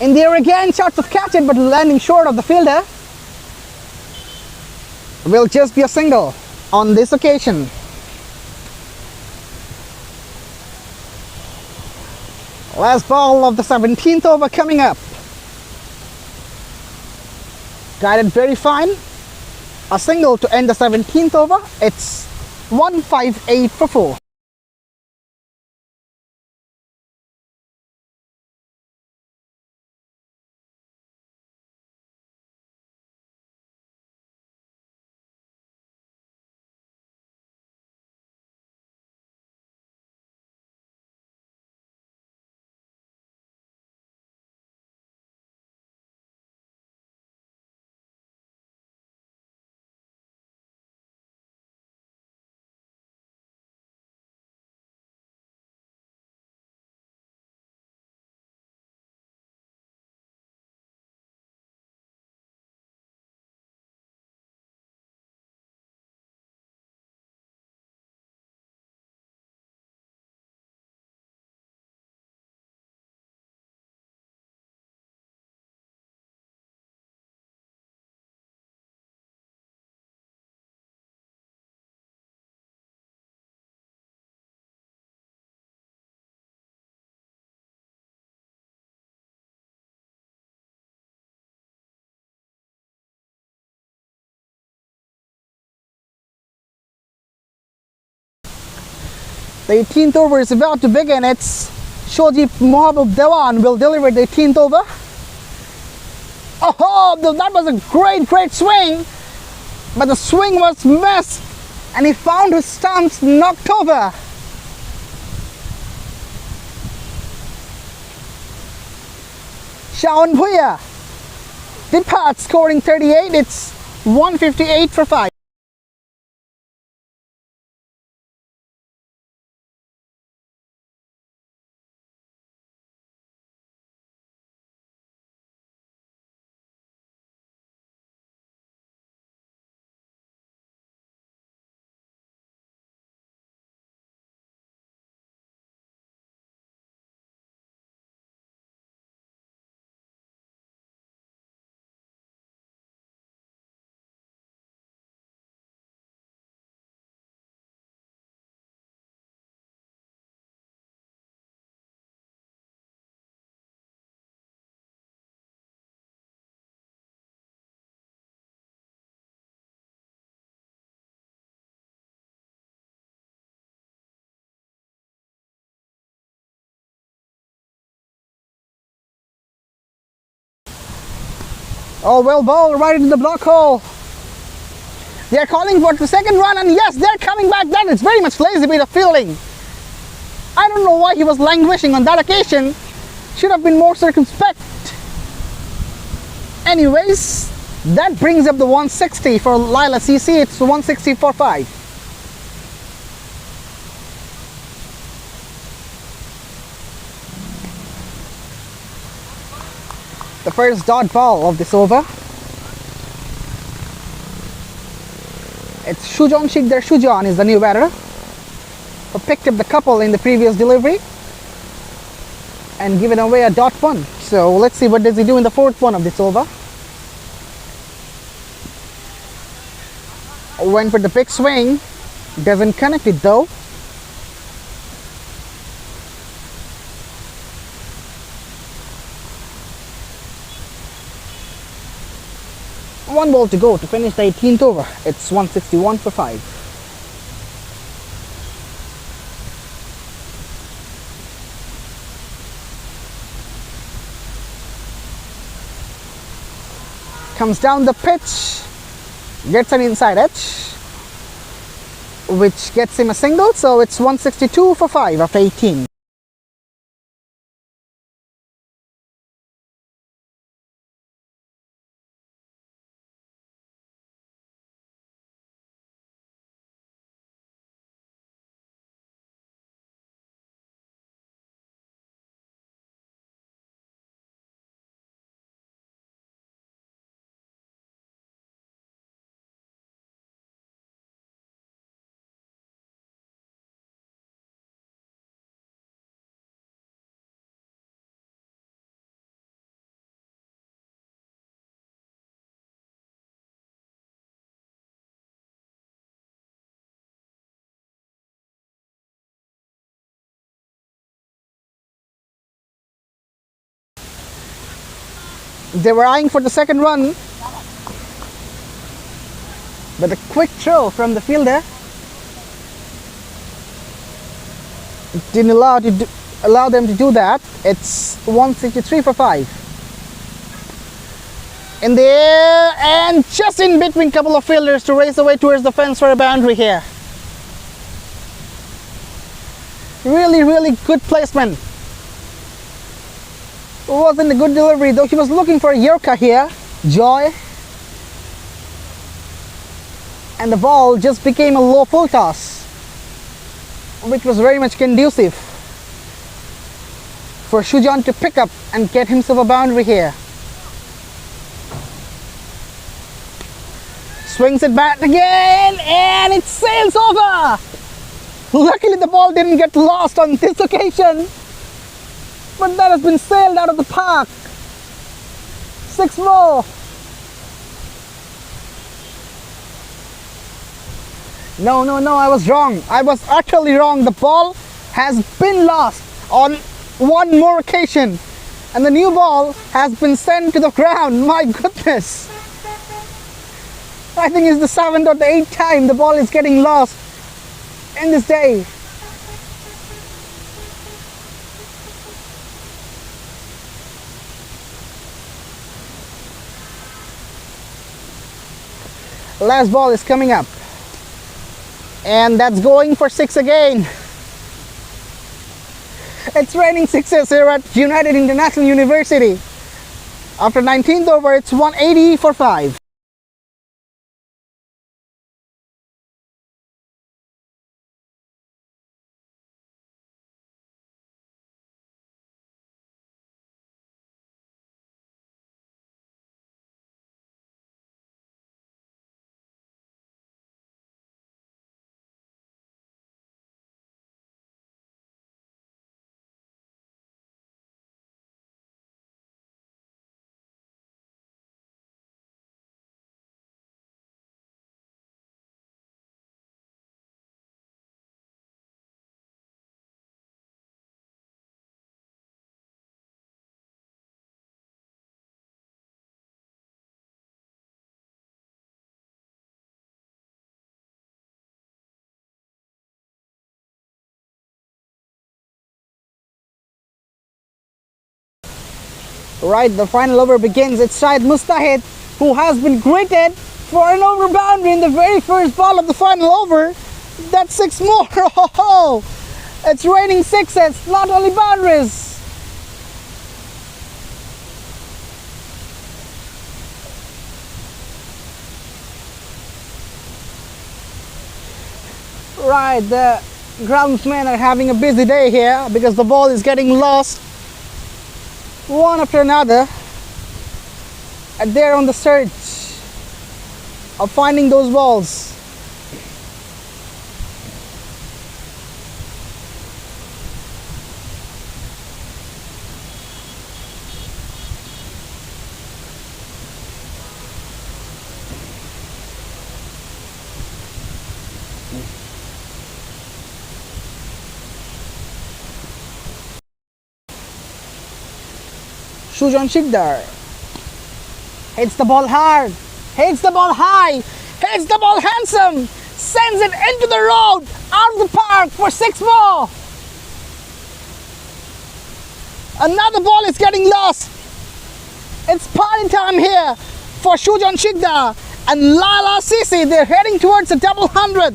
In the air again, shots of catch it, but landing short of the fielder. Will just be a single on this occasion. Last ball of the 17th over coming up. Guided very fine. A single to end the 17th over. It's 158 for 4. The 18th over is about to begin. It's Shoji Mohabub Dewan will deliver the 18th over. Oh, that was a great swing. But the swing was missed and he found his stumps knocked over. Shaun Bhuya departs scoring 38. It's 158 for 5. Oh, well ball right into the block hole. They are calling for the second run, and yes, they're coming back. That is very much lazy bit of fielding. I don't know why he was languishing on that occasion. Should have been more circumspect. Anyways, that brings up the 160 for Laila CC. It's 160 for 5. The first dot ball of this over. It's Shujon Shikdar Shujon is the new batter, who picked up the couple in the previous delivery and given away a dot one. So let's see what does he do in the fourth one of this over. Went for the big swing, doesn't connect it though. One ball to go to finish the 18th over. It's 161 for 5. Comes down the pitch, gets an inside edge, which gets him a single, so it's 162 for 5 after 18. They were eyeing for the second run, but a quick throw from the fielder didn't allow them to do that. It's 163 for 5. In the air and just in between a couple of fielders to race away towards the fence for a boundary here. Really, really good placement. It wasn't a good delivery though. He was looking for a Yorker here, Joy. And the ball just became a low full toss, which was very much conducive for Shujon to pick up and get himself a boundary here. Swings it back again and it sails over. Luckily the ball didn't get lost on this occasion, but that has been sailed out of the park. 6 more. No, I was wrong. I was utterly wrong. The ball has been lost on one more occasion, and the new ball has been sent to the ground. My goodness. I think it's the 7th or the 8th time the ball is getting lost in this day. Last ball is coming up, and that's going for 6 again. It's raining sixes here at United International University. After 19th over, it's 180 for 5. Right, the final over begins. It's Syed Mustahid who has been greeted for an over boundary in the very first ball of the final over. That's 6 more. Oh, it's raining sixes, not only boundaries. Right, the groundsmen are having a busy day here because the ball is getting lost one after another. and they're on the search of finding those balls. Sujan Shikdar hits the ball hard, hits the ball high, hits the ball handsome, sends it into the road, out of the park for 6 more. Another ball is getting lost. It's party time here for Sujan Shikdar and Laila Sisi. They're heading towards a double 100.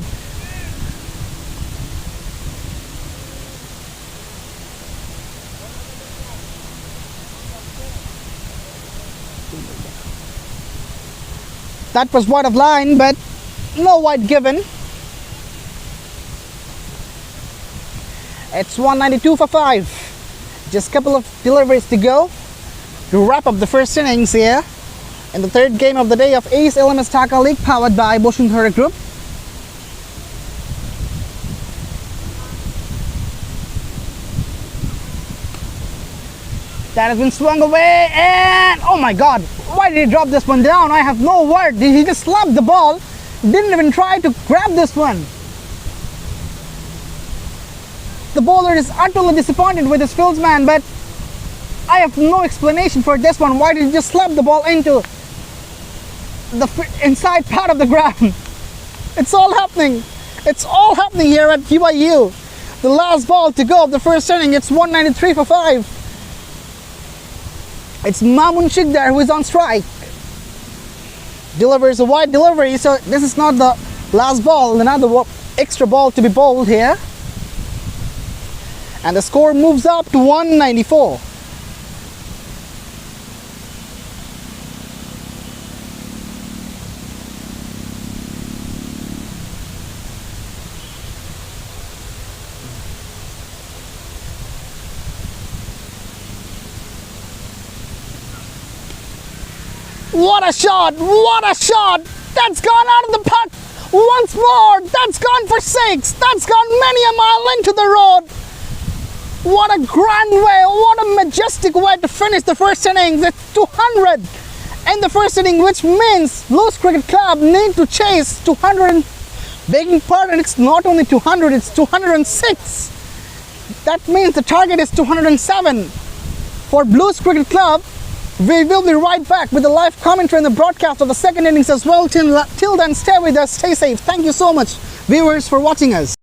That was wide of line, but no wide given. It's 192 for 5. Just a couple of deliveries to go to wrap up the first innings here in the third game of the day of Ace LMS Dhaka League, powered by Bosundhara Group. That has been swung away, and oh my god, why did he drop this one down? I have no word. He just slapped the ball, didn't even try to grab this one. The bowler is utterly disappointed with his fieldsman, but I have no explanation for this one. Why did he just slap the ball into the inside part of the ground? It's all happening. It's all happening here at BYU. The last ball to go of the first inning. It's 193 for 5. It's Mamun Shikdar who is on strike. Delivers a wide delivery, so this is not the last ball, another extra ball to be bowled here. And the score moves up to 194. What a shot! What a shot! That's gone out of the putt once more. That's gone for 6. That's gone many a mile into the road. What a grand way, what a majestic way to finish the first innings. It's 200 in the first inning, which means Bluez Cricket Club need to chase 200. Begging pardon, it's not only 200, it's 206. That means the target is 207 for Bluez Cricket Club. We will be right back with the live commentary and the broadcast of the second innings as well. Till then, stay with us, stay safe. Thank you so much, viewers, for watching us.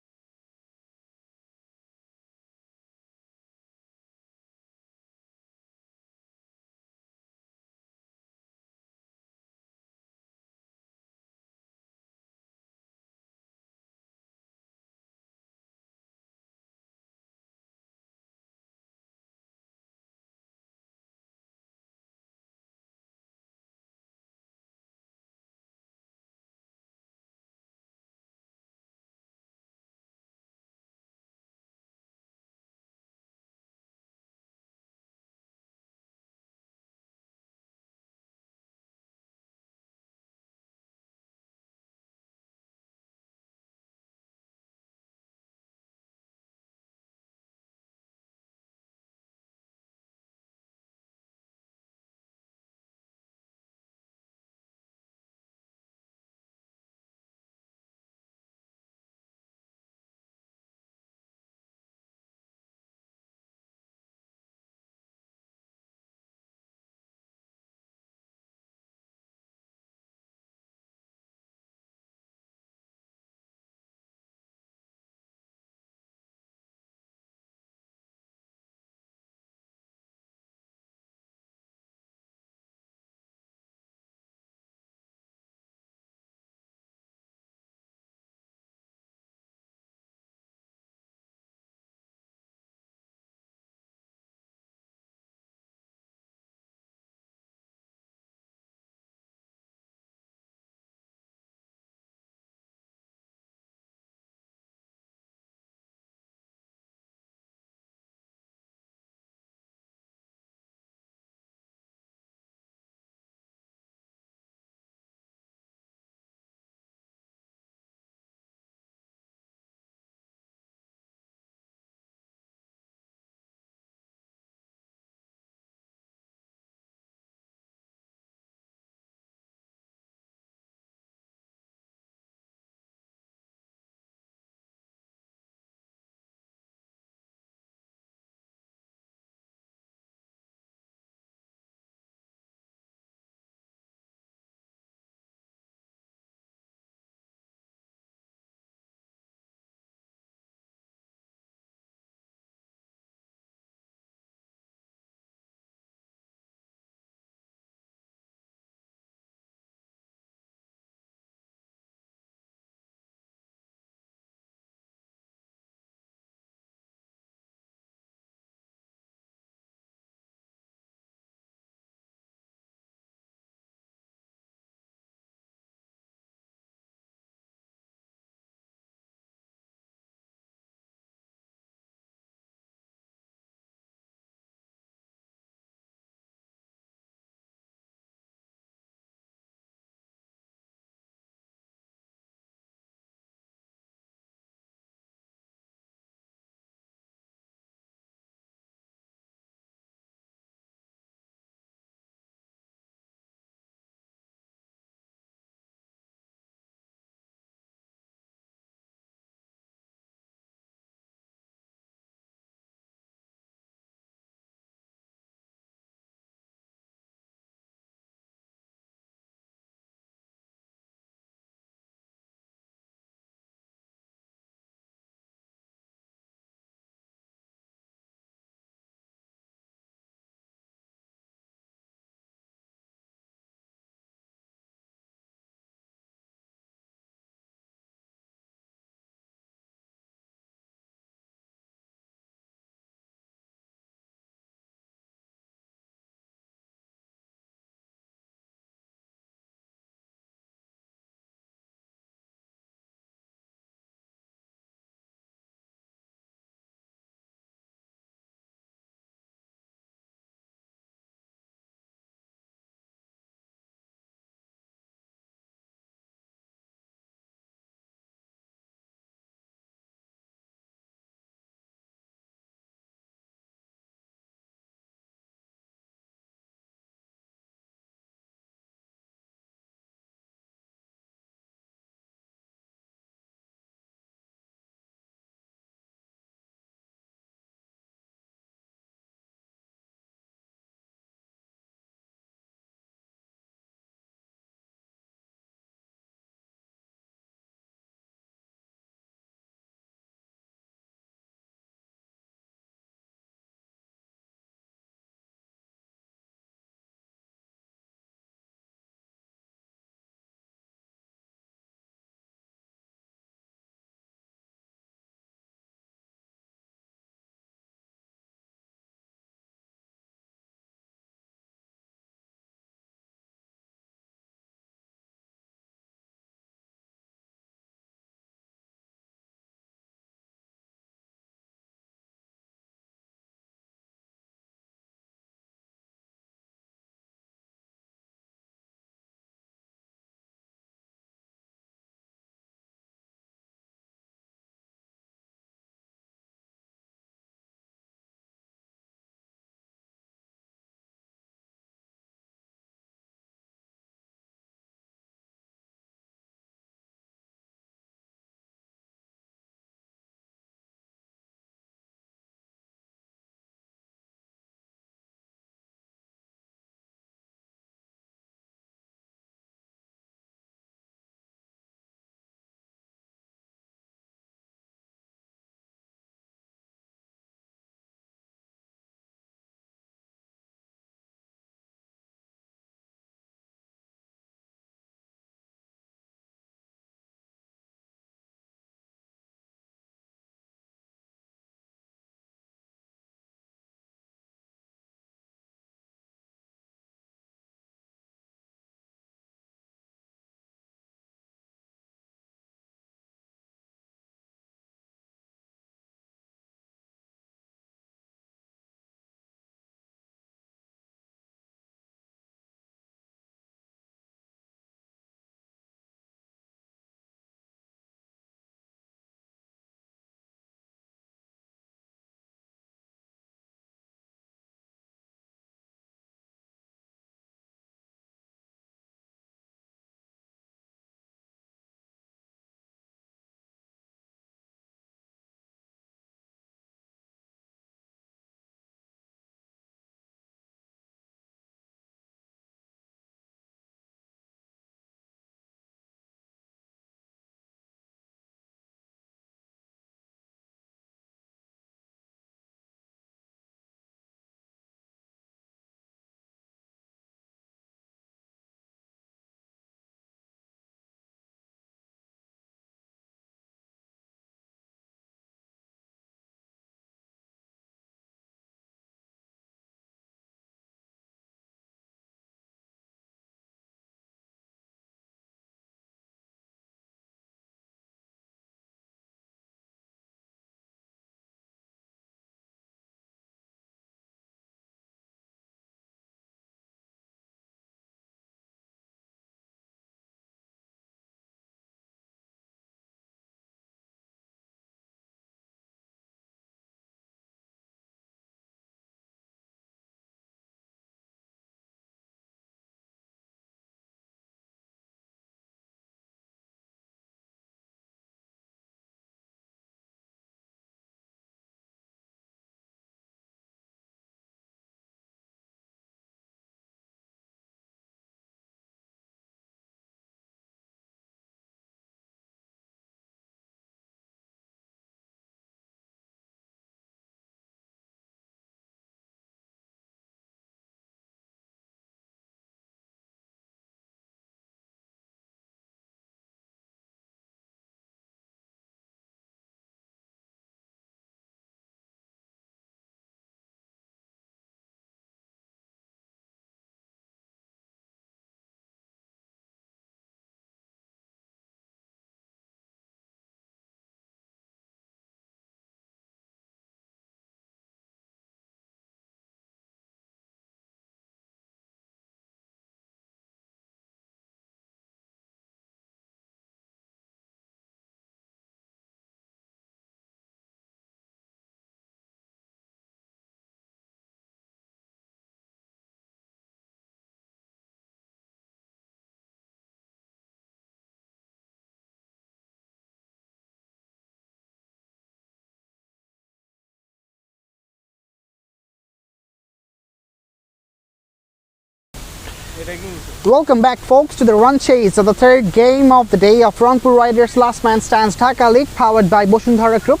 Welcome back, folks, to the run chase of the third game of the day of Rangpur Riders Last Man Stands Dhaka League, powered by Bosundhara Group.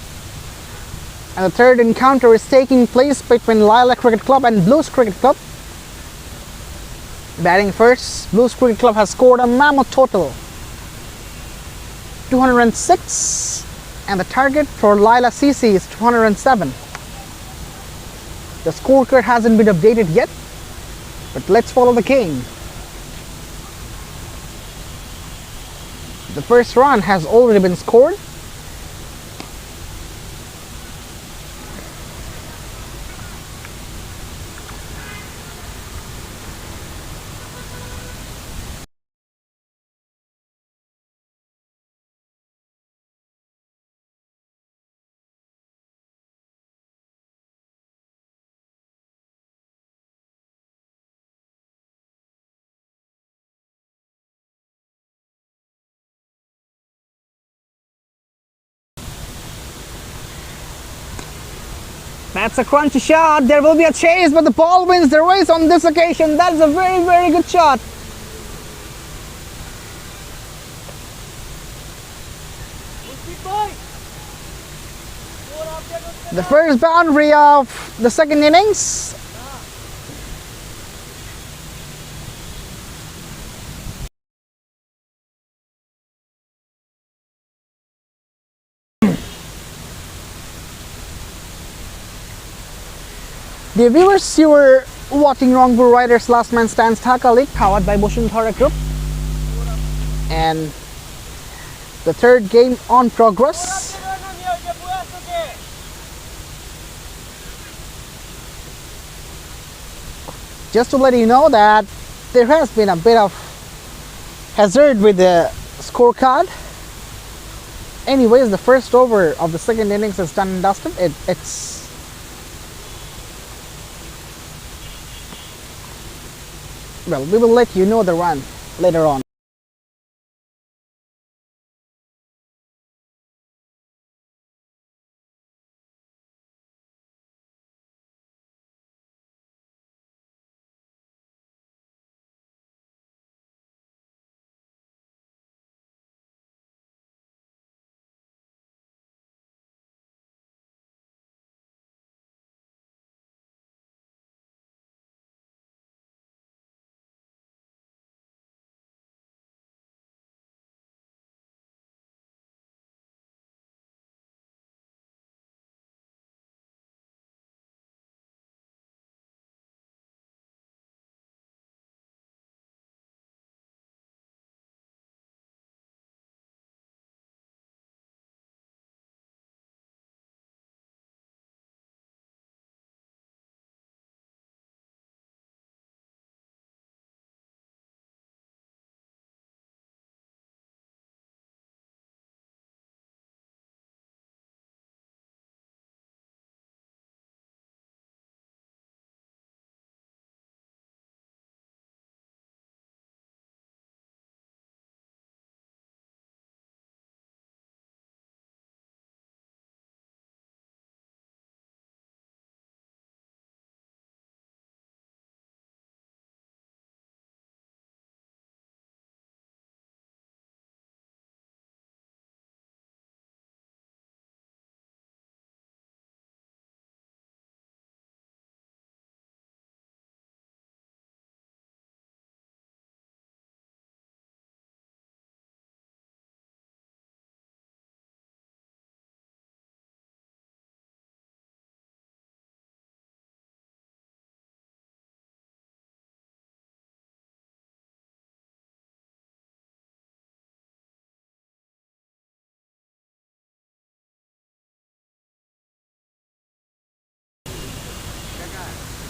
And the third encounter is taking place between Laila Cricket Club and Bluez Cricket Club. Batting first, Bluez Cricket Club has scored a mammoth total 206, and the target for Laila CC is 207. The scorecard hasn't been updated yet, but let's follow the game. The first run has already been scored. That's a crunchy shot. There will be a chase, but the ball wins the race on this occasion. That's a very, very good shot. The first boundary of the second innings. Dear viewers, you were watching Rangpur Riders Last Man Stands Dhaka League, powered by Bosundhara Group. And the third game on progress. Just to let you know that there has been a bit of hazard with the scorecard. Anyways, the first over of the second innings is done and dusted. It's well, we will let you know the run later on.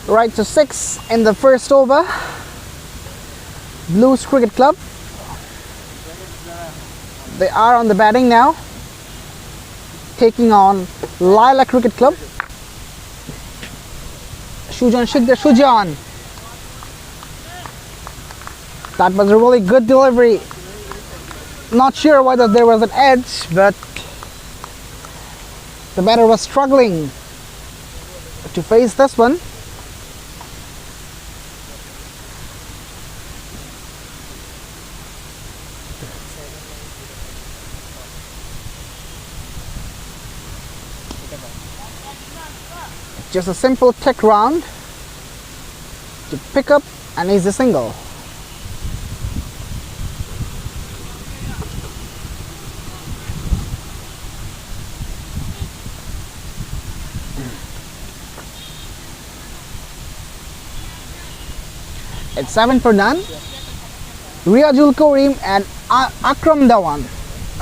Right to 6 in the first over. Bluez Cricket Club. They are on the batting now, taking on Laila Cricket Club. Shujan Shikdar Shujan. That was a really good delivery. Not sure whether there was an edge, but the batter was struggling to face this one. Just a simple tech round to pick up an easy single. It's 7 for none. Riazul Karim and Akram Dhawan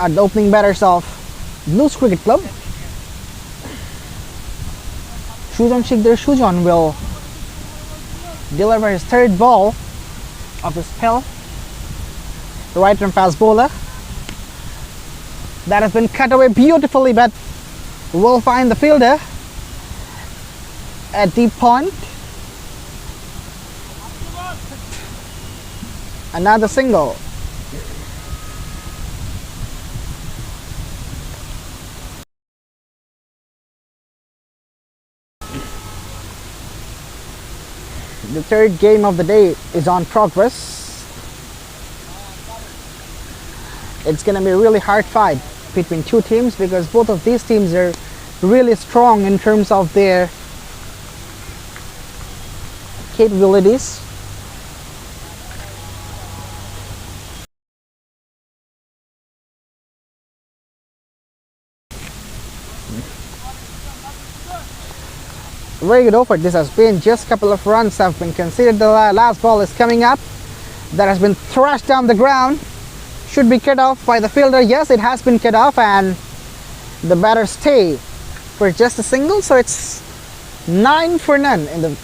are the opening batters of Bluez Cricket Club. Shujan Shikdar Shujan will deliver his third ball of the spell. The right arm fast bowler. That has been cut away beautifully, but will find the fielder at deep point. Another single. The third game of the day is on progress. It's going to be a really hard fight between two teams because both of these teams are really strong in terms of their capabilities. Very good effort this has been. Just a couple of runs have been conceded. The last ball is coming up. That has been thrashed down the ground. Should be cut off by the fielder. Yes, it has been cut off and the batter stay for just a single. So it's 9 for none in the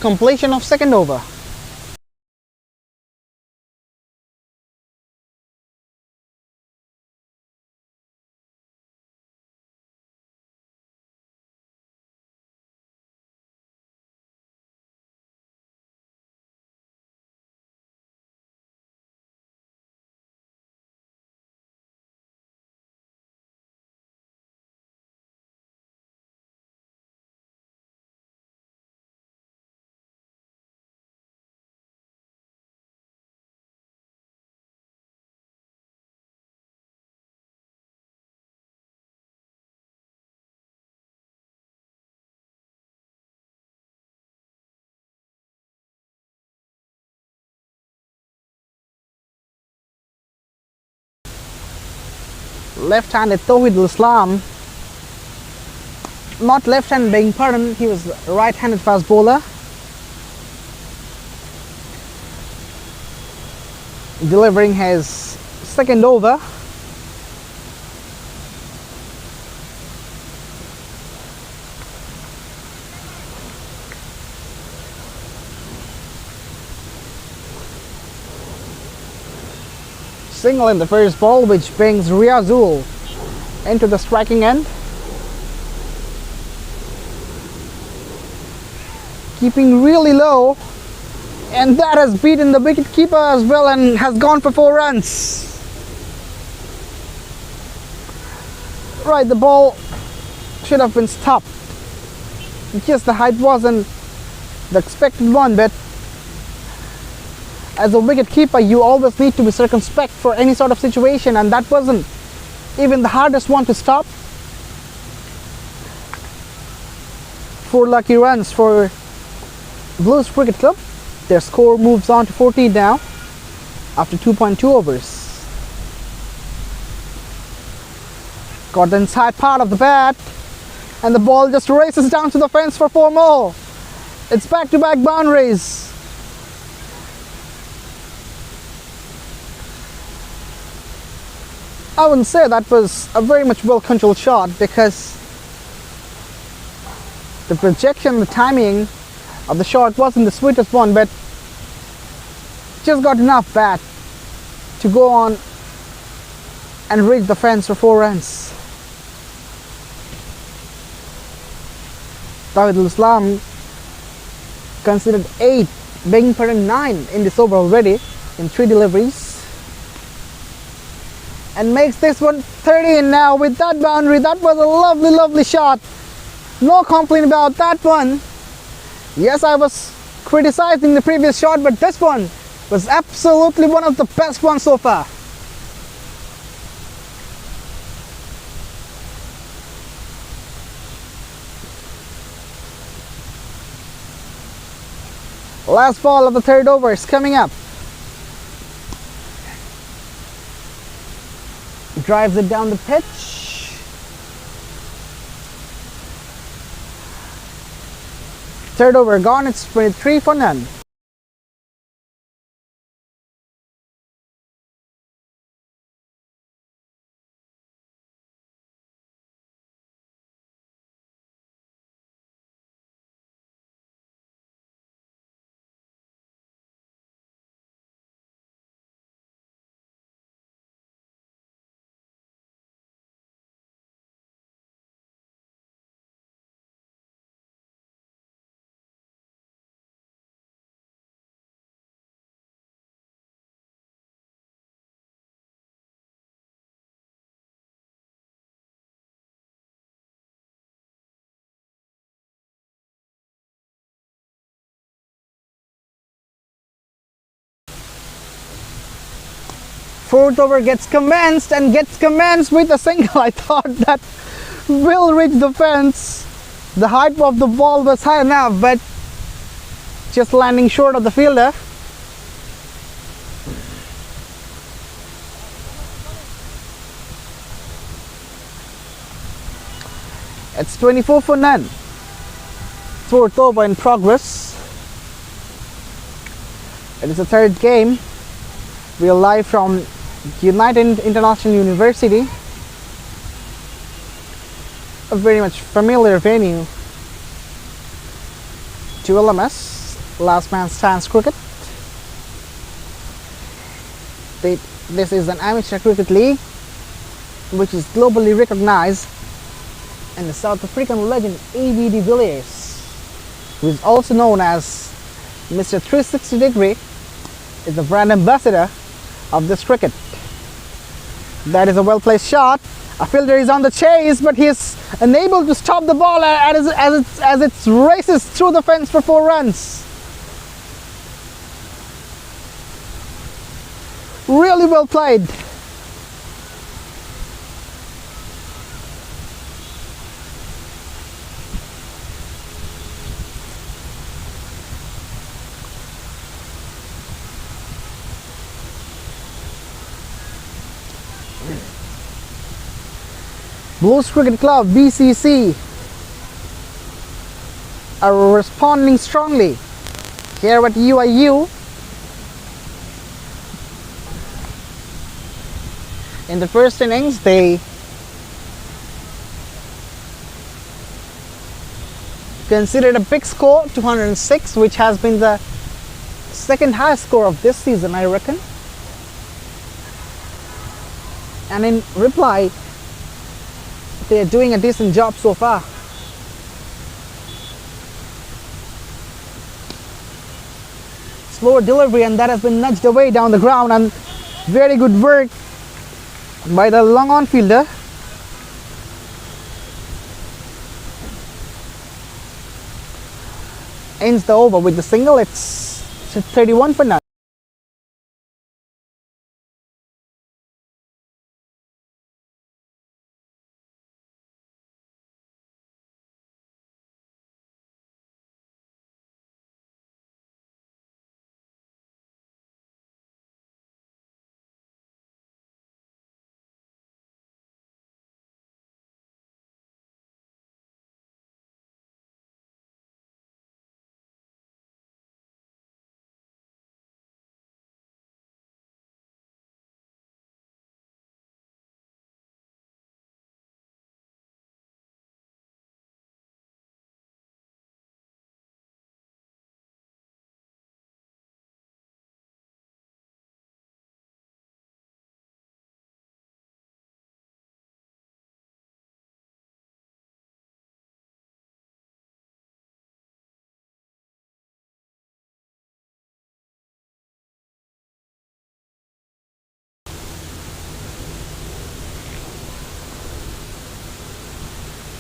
completion of second over. Left-handed Tawhidul Islam, not left-handed, begging pardon, he was right-handed fast bowler. Delivering his second over. Single in the first ball, which brings Riazul into the striking end. Keeping really low, and that has beaten the wicket keeper as well and has gone for 4 runs. Right, the ball should have been stopped. Just the height wasn't the expected one, but as a wicket keeper you always need to be circumspect for any sort of situation, and that wasn't even the hardest one to stop. 4 lucky runs for Bluez Cricket Club. Their score moves on to 14 now after 2.2 overs. Got the inside part of the bat and the ball just races down to the fence for 4 more. It's back-to-back boundaries. I wouldn't say that was a very much well-controlled shot because the projection, the timing of the shot wasn't the sweetest one, but just got enough bat to go on and reach the fence for 4 runs. Tawhidul Islam considered 8, begging pardon 9 in this over already in 3 deliveries. And makes this one 13 now with that boundary. That was a lovely shot. No complaint about that one. Yes, I was criticizing the previous shot, but this one was absolutely one of the best ones so far. Last ball of the third over is coming up. Drives it down the pitch. Third over gone, it's 23 for none. Fourth over gets commenced with a single. I thought that will reach the fence. The height of the ball was high enough, but just landing short of the fielder. It's 24 for none. Fourth over in progress. It is the third game. We are live from United International University, a very much familiar venue to LMS, Last Man Stands Cricket. This is an amateur cricket league which is globally recognized, and the South African legend A.B. de Villiers, who is also known as Mr. 360 Degree, is the brand ambassador of this cricket. That is a well placed shot. A fielder is on the chase, but he is unable to stop the ball as it races through the fence for 4 runs. Really well played. Bluez Cricket Club, BCC, are responding strongly here at UIU. In the first innings, they considered a big score, 206, which has been the second highest score of this season, I reckon. And in reply, they are doing a decent job so far. Slower delivery, and that has been nudged away down the ground, and very good work by the long on fielder. Ends the over with the single. It's 31 for none.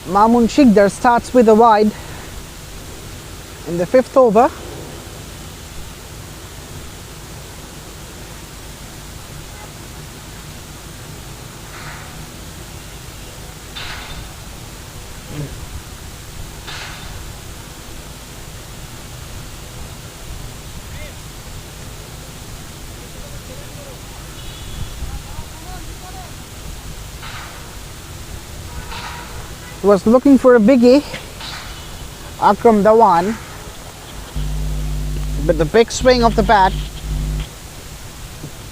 Mamun Shikdar starts with a wide in the 5th over. was looking for a biggie, Akram Dhawan, but the big swing of the bat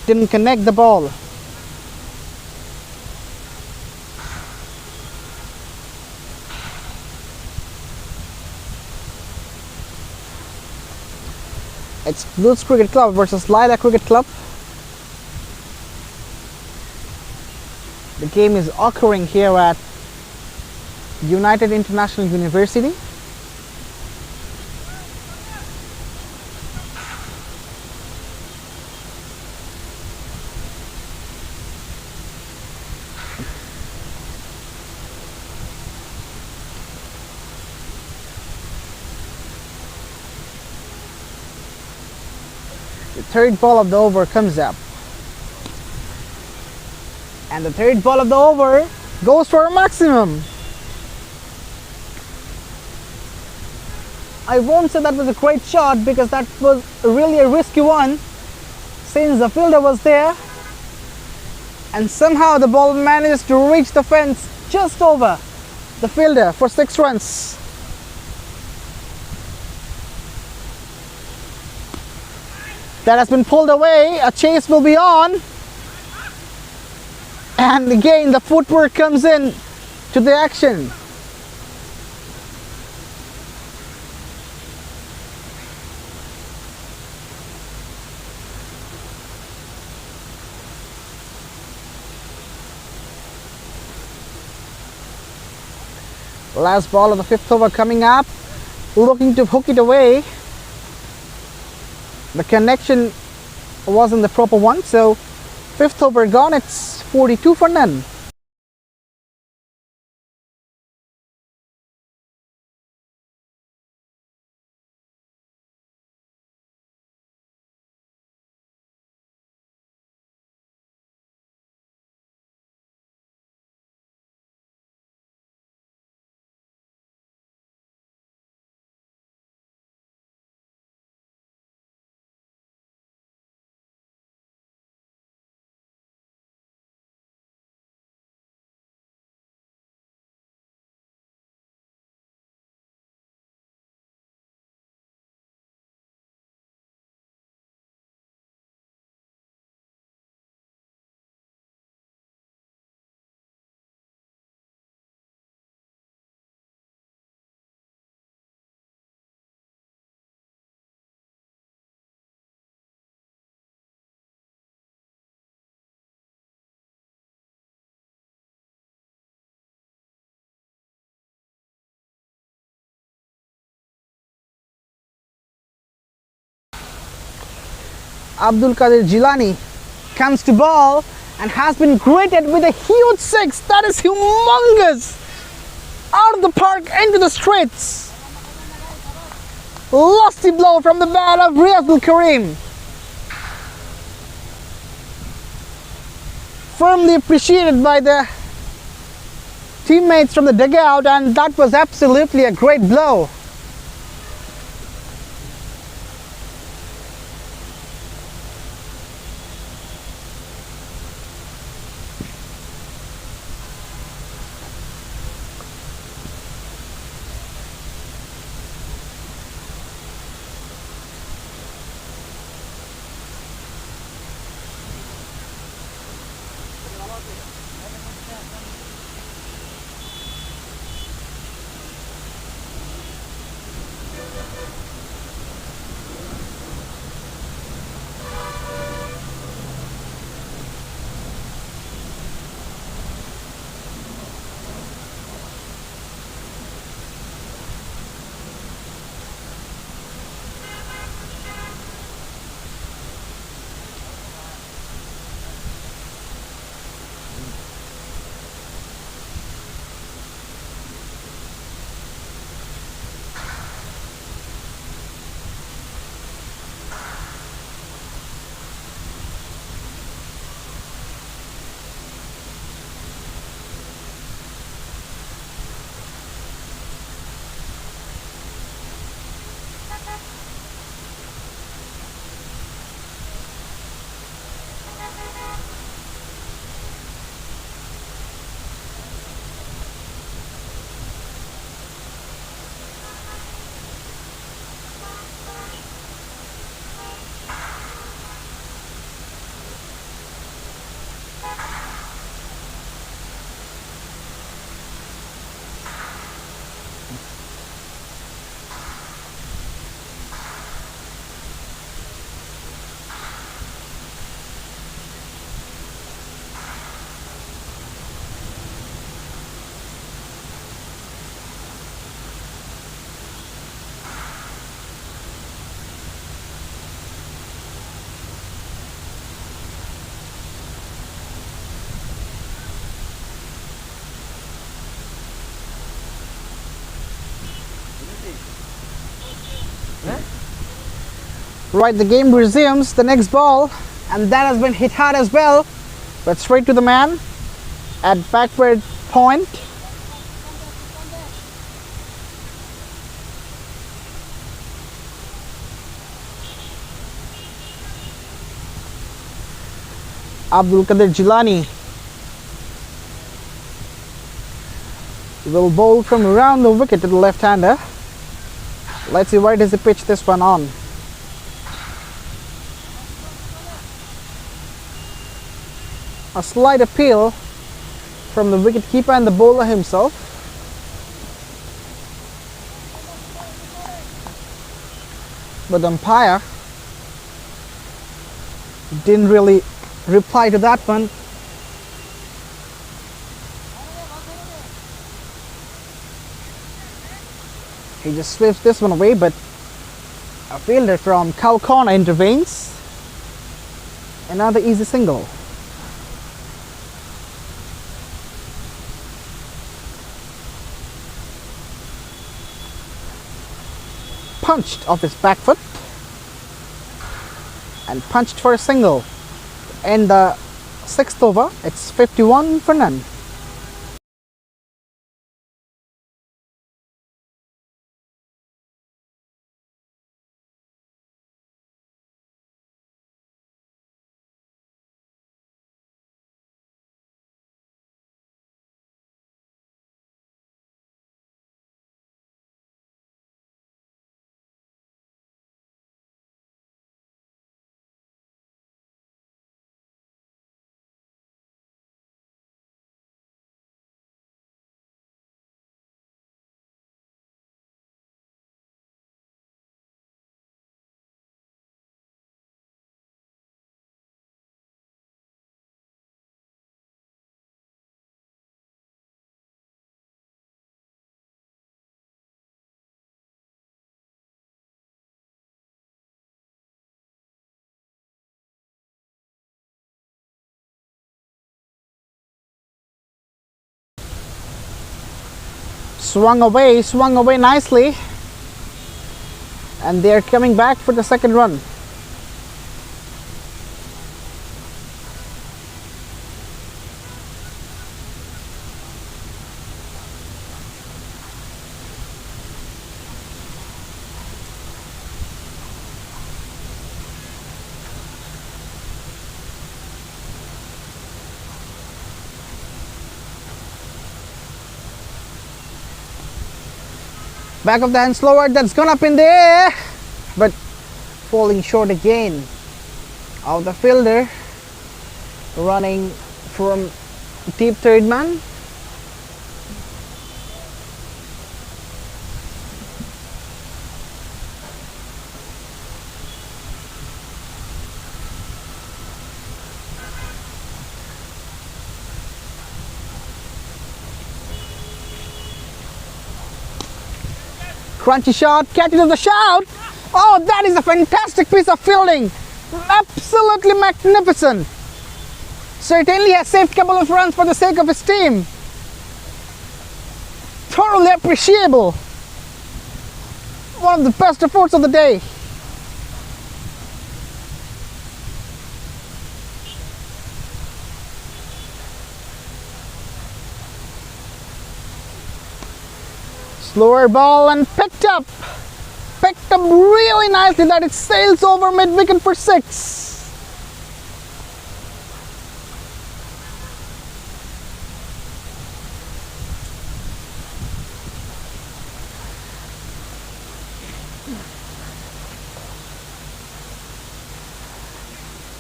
didn't connect the ball. It's Bluez Cricket Club versus Laila Cricket Club. The game is occurring here at United International University. The third ball of the over comes up. And the third ball of the over goes for a maximum. I won't say that was a great shot because that was really a risky one since the fielder was there, and somehow the ball managed to reach the fence just over the fielder for 6 runs. That has been pulled away. A chase will be on, and again the footwork comes in to the action. Last ball of the 5th over coming up, looking to hook it away. The connection wasn't the proper one, so 5th over gone. It's 42 for none. Abdul Qadir Jilani comes to ball and has been greeted with a huge 6. That is humongous. Out of the park into the streets. Lusty blow from the bat of Riyadul Kareem. Firmly appreciated by the teammates from the dugout, and that was absolutely a great blow. Right, the game resumes. The next ball, and that has been hit hard as well, but straight to the man at backward point. Abdul Qadir Jilani will bowl from around the wicket to the left-hander. Let's see where does he pitch this one on. A slight appeal from the wicketkeeper and the bowler himself. But the umpire didn't really reply to that one. He just sweeps this one away, but a fielder from Cow Corner intervenes. Another easy single. Punched off his back foot and punched for a single. In the 6th over, it's 51 for none. Swung away nicely, and they're coming back for the second run. Back of the hand slower, that's gone up in the air, but falling short again. Of the fielder running from deep third man. Crunchy shot, catches of the shout. Oh, that is a fantastic piece of fielding. Absolutely magnificent. Certainly has saved a couple of runs for the sake of his team. Thoroughly appreciable. One of the best efforts of the day. Slower ball and picked up really nicely, that it sails over mid wicket for 6.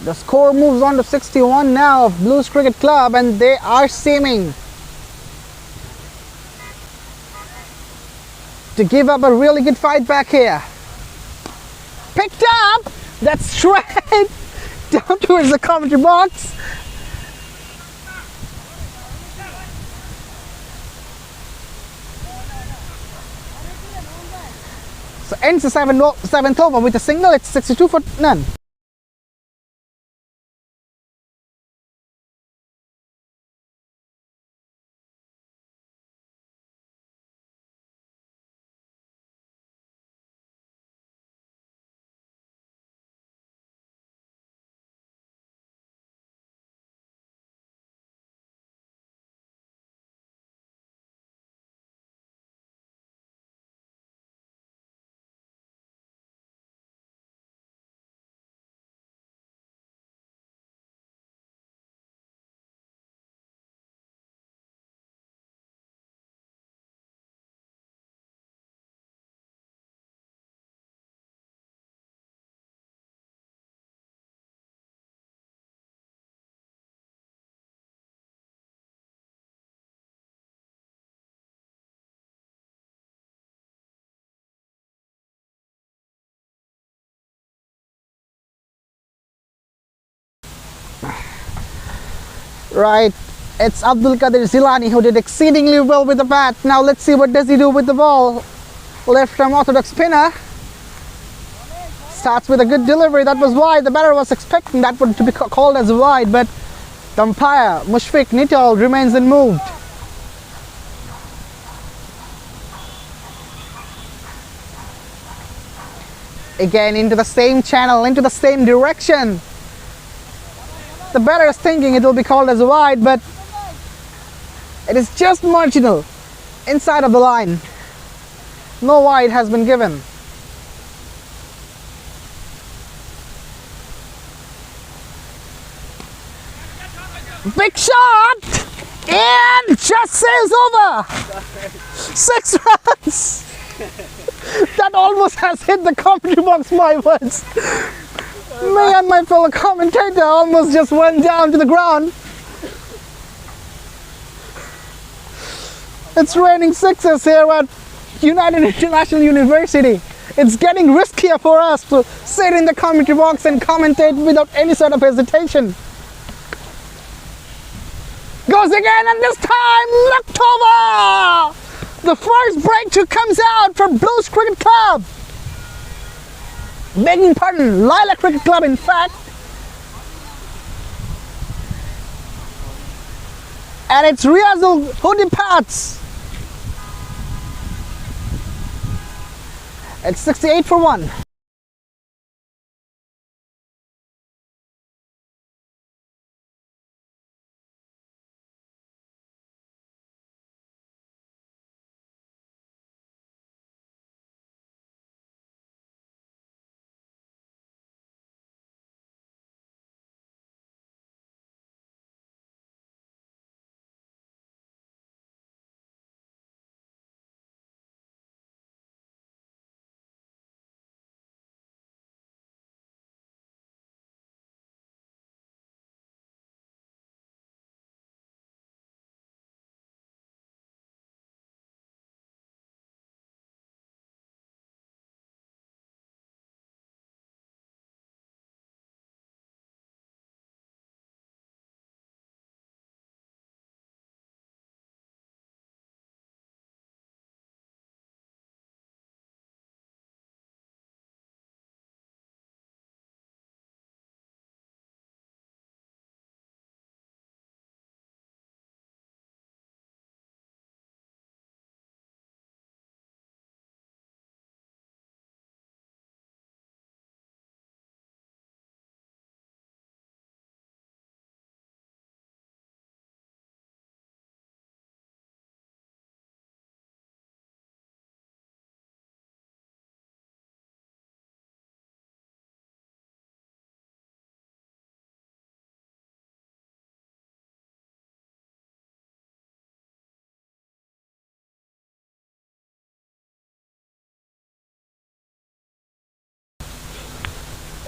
The score moves on to 61 now of Bluez Cricket Club, and they are seeming to give up a really good fight back here. Picked up, that's straight down towards the commentary box. So ends the 7th over with a single. It's 62 for none. Right, it's Abdul Qadir Zilani who did exceedingly well with the bat. Now let's see what does he do with the ball. Left arm orthodox spinner. Starts with a good delivery. That was wide. The batter was expecting that one to be called as a wide, but the umpire, Mushfiq Nitol, remains unmoved. Again into the same channel, into the same direction. The batter is thinking it will be called as a wide, but it is just marginal inside of the line. No wide has been given. Big shot! And just sails over! 6 runs! That almost has hit the commentary box, my words. Me and my fellow commentator almost just went down to the ground. It's raining sixes here at United International University. It's getting riskier for us to sit in the commentary box and commentate without any sort of hesitation. Goes again, and this time knocked over! The first breakthrough comes out for Bluez Cricket Club. Begging pardon, Laila Cricket Club in fact. And it's Riazul who departs. It's 68 for 1.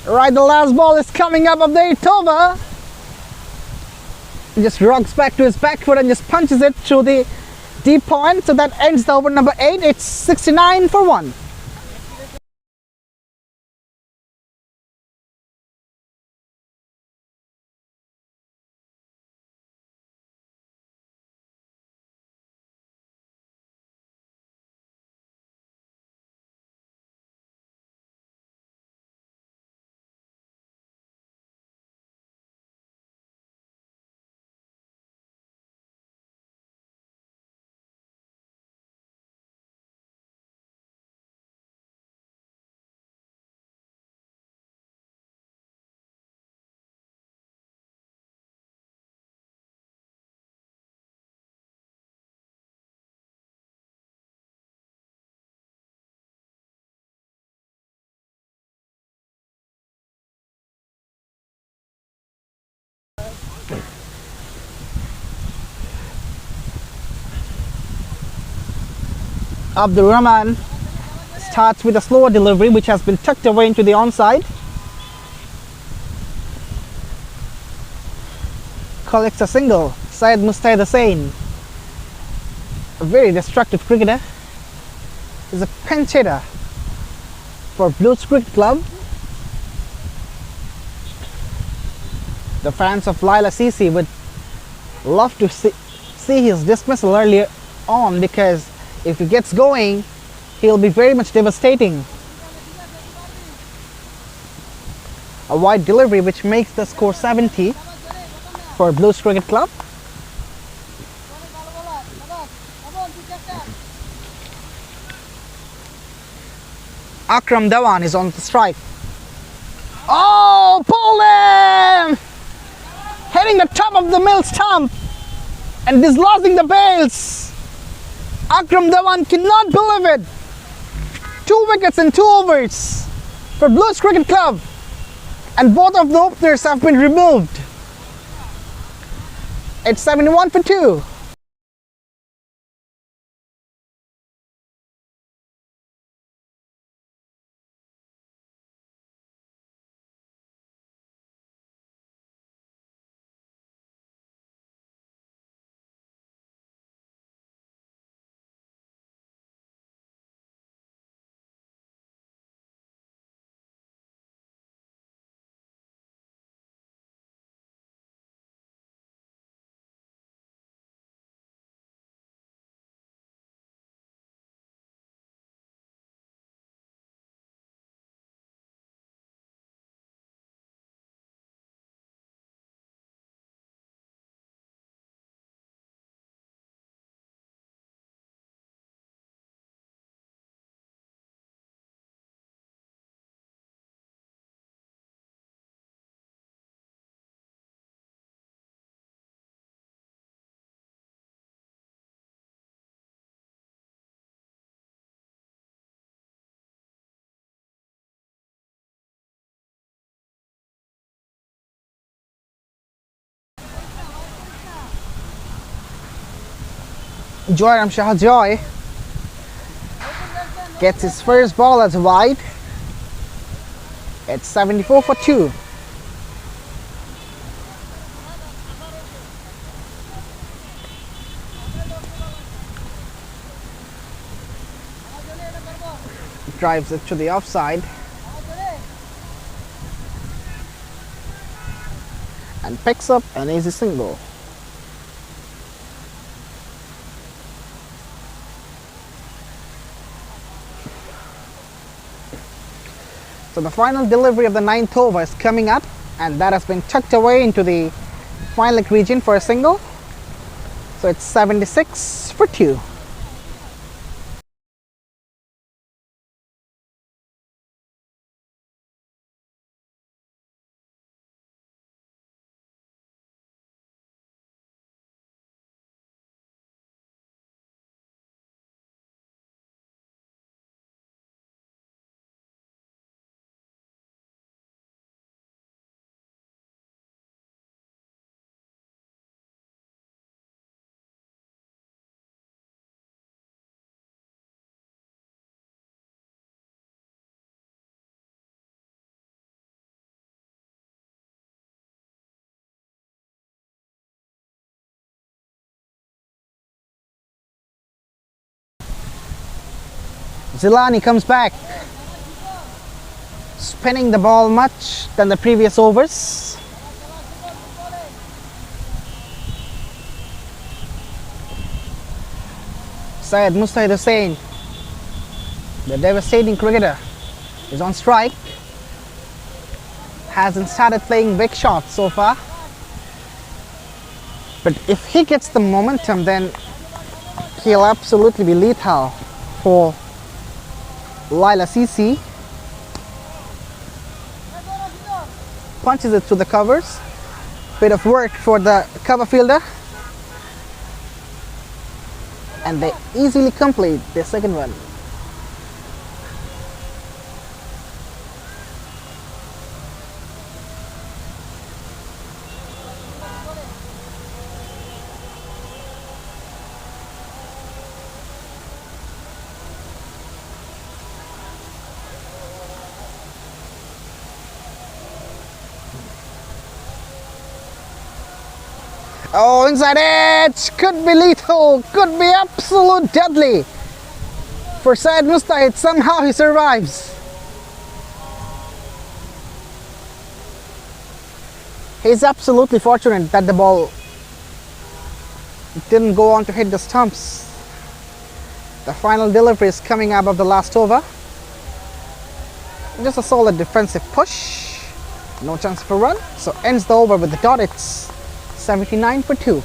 Right, the last ball is coming up of the 8th over. He just rocks back to his back foot and just punches it through the deep point. So that ends the over number 8. It's 69 for 1. Abdur Rahman starts with a slower delivery which has been tucked away into the onside. Collects a single. Syed Mustaid Hussain, a very destructive cricketer, is a pinch hitter for Bluez Cricket Club. The fans of Laila CC would Love to see his dismissal earlier on, because if he gets going, he'll be very much devastating. A wide delivery which makes the score 70 for Bluez Cricket Club. Akram Dhawan is on the strike. Oh, pulled him! Hitting the top of the mill stump and dislodging the bails. Akram Dhawan cannot believe it. 2 wickets in 2 overs for Bluez Cricket Club, and both of the openers have been removed. It's 71 for 2. Joyram Shah Joy gets his first ball as wide. It's 74 for 2. Drives it to the offside and picks up an easy single. So the final delivery of the 9th over is coming up, and that has been tucked away into the fine leg region for a single. So it's 76 for 2. Zilani comes back, spinning the ball much than the previous overs. Syed Mustahid Hussain, the devastating cricketer, is on strike. Hasn't started playing big shots so far, but if he gets the momentum, then he'll absolutely be lethal for Laila CC. Punches it through the covers. Bit of work for the cover fielder, and they easily complete their second one. Oh, inside edge, could be lethal, could be absolute deadly for Syed Mustahid. Somehow he survives. He's absolutely fortunate that the ball It didn't go on to hit the stumps. The final delivery is coming up of the last over. Just a solid defensive push. No chance for a run. So ends the over with the dot. It's 79 for 2.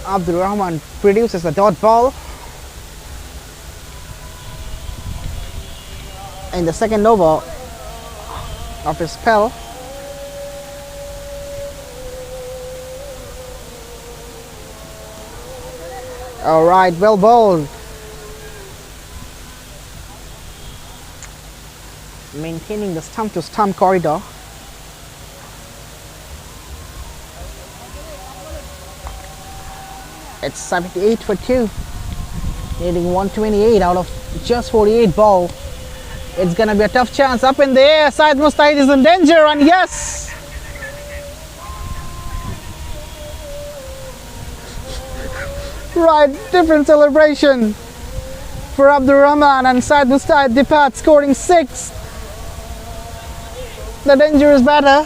Abdul Rahman produces a dot ball in the second over of his spell. Alright, well bowled. Maintaining the stump to stump corridor. It's 78 for 2. Needing 128 out of just 48 ball. It's gonna be a tough chance. Up in the air, Syed Mustahid is in danger, and yes! Right, different celebration for Abdur Rahman, and Syed Mustahid departs scoring 6. The danger is better.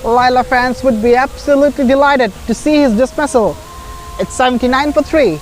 Laila fans would be absolutely delighted to see his dismissal. It's 79 for 3.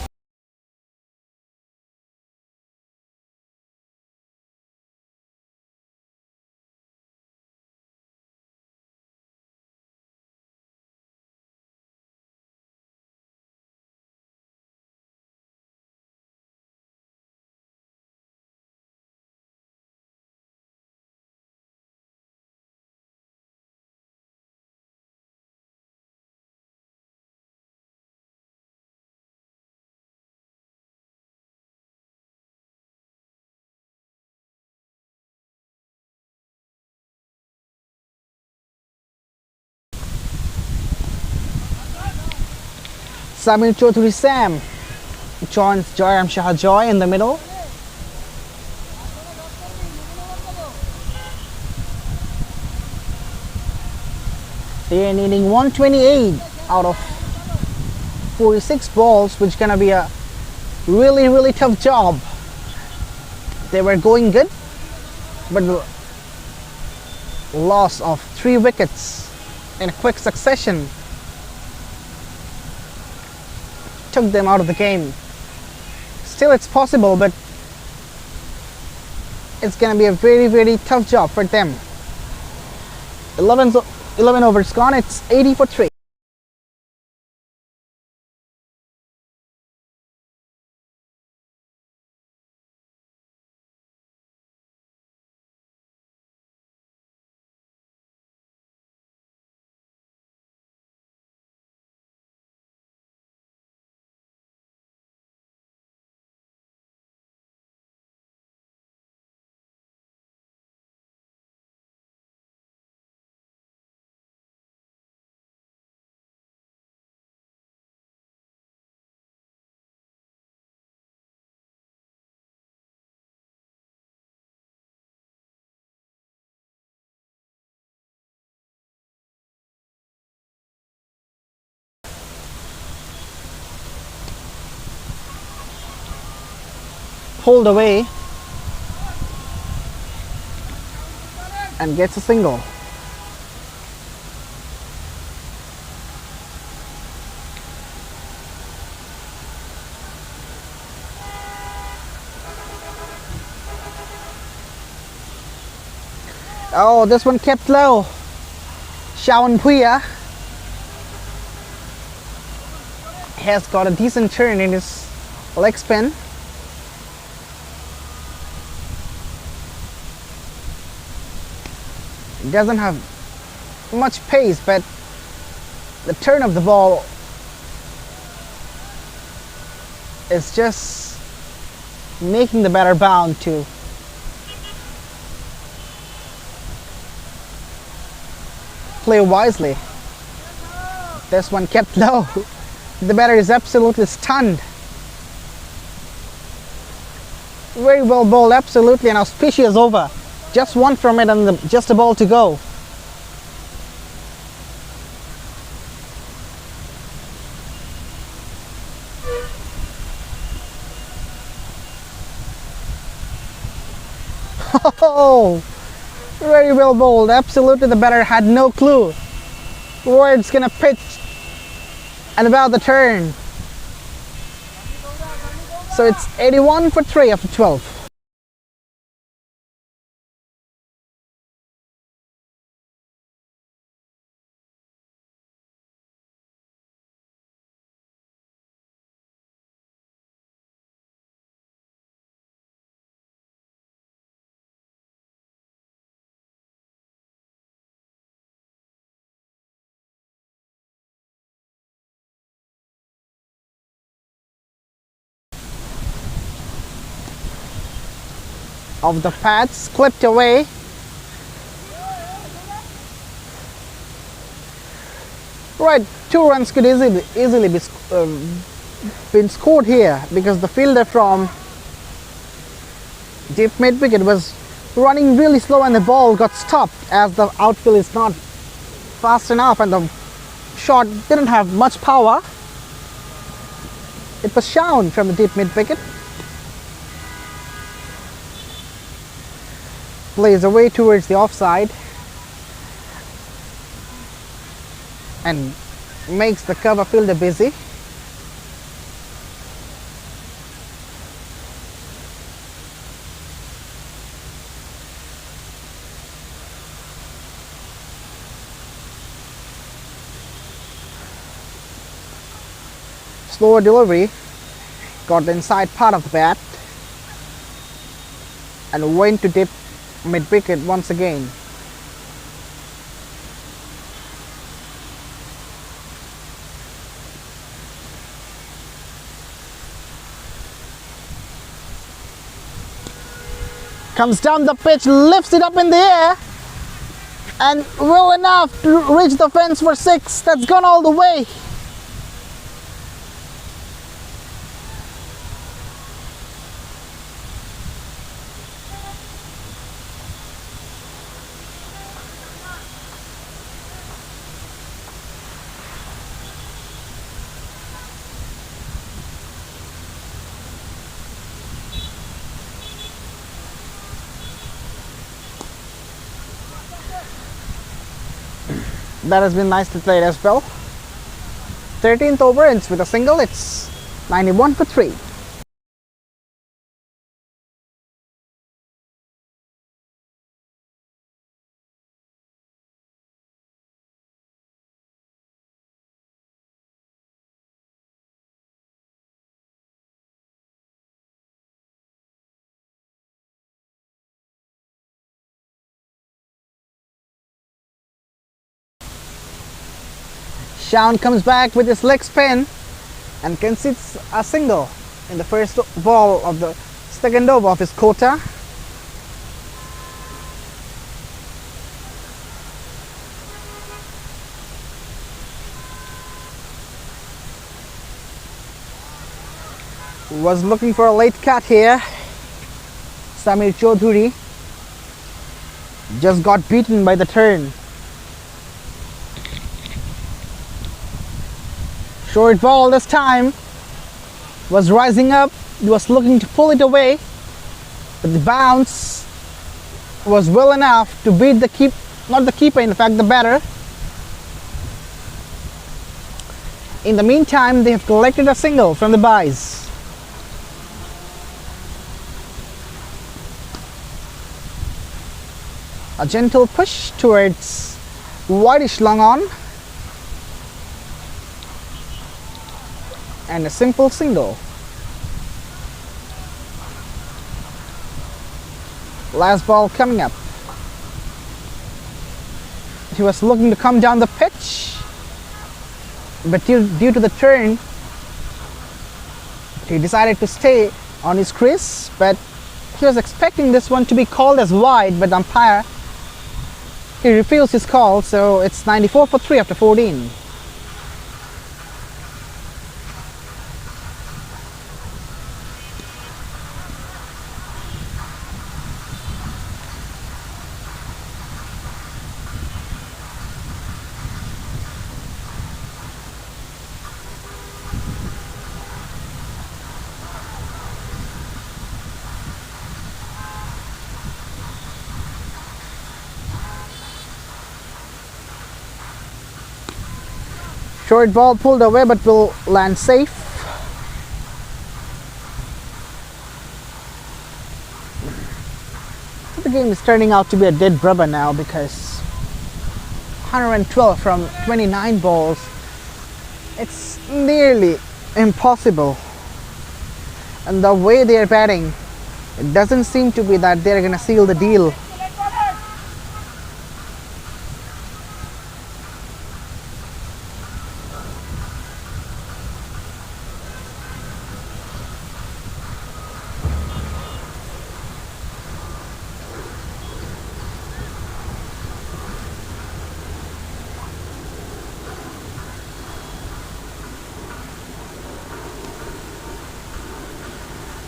Samir Chaudhary Sam joins Jairam Shah Joy in the middle. They are needing 128 out of 46 balls, which is gonna be a really tough job. They were going good, but the loss of 3 wickets in a quick succession took them out of the game. Still, it's possible, but it's gonna be a very tough job for them. 11 overs gone. It's 80 for 3. Pulled away and gets a single. Oh, this one kept low. Shawan Puya has got a decent turn in his leg spin. Doesn't have much pace, but the turn of the ball is just making the batter bound to play wisely. This one kept low. The batter is absolutely stunned. Very well bowled, absolutely an auspicious over. Just one from it and just a ball to go. Oh, very well bowled. Absolutely, the batter had no clue where it's gonna pitch and about the turn. So it's 81 for 3 after 12. Of the pads clipped away. Right, 2 runs could easily be been scored here because the fielder from deep mid wicket was running really slow and the ball got stopped as the outfield is not fast enough and the shot didn't have much power. It was shown from the deep mid wicket. Plays away towards the offside and makes the cover fielder busy. Slower delivery, got the inside part of the bat and went to deep mid wicket once again. Comes down the pitch, lifts it up in the air and well enough to reach the fence for 6. That's gone all the way. That has been nicely played as well. 13th over ends with a single. It's 91 for 3. Shaun comes back with his leg spin and concedes a single in the first ball of the second over of his quota. Was looking for a late cut here. Samir Chaudhuri just got beaten by the turn. Short ball this time, was rising up, he was looking to pull it away, but the bounce was well enough to beat the not the keeper, in fact the batter. In the meantime, they have collected a single from the byes. A gentle push towards whitish long on. And a simple single. Last ball coming up. He was looking to come down the pitch, but due to the turn, he decided to stay on his crease, but he was expecting this one to be called as wide, but the umpire He refused his call, so it's 94 for 3 after 14. Short ball pulled away but will land safe. The game is turning out to be a dead rubber now because 112 from 29 balls. It's nearly impossible. And the way they are batting, it doesn't seem to be that they're gonna seal the deal.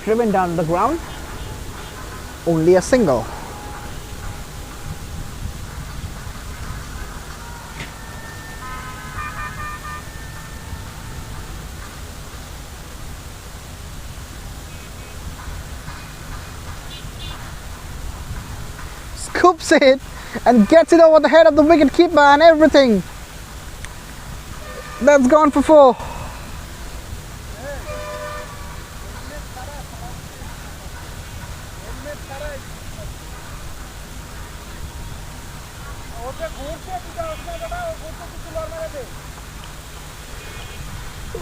Driven down to the ground, only a single. Scoops it and gets it over the head of the wicket keeper and everything. That's gone for 4.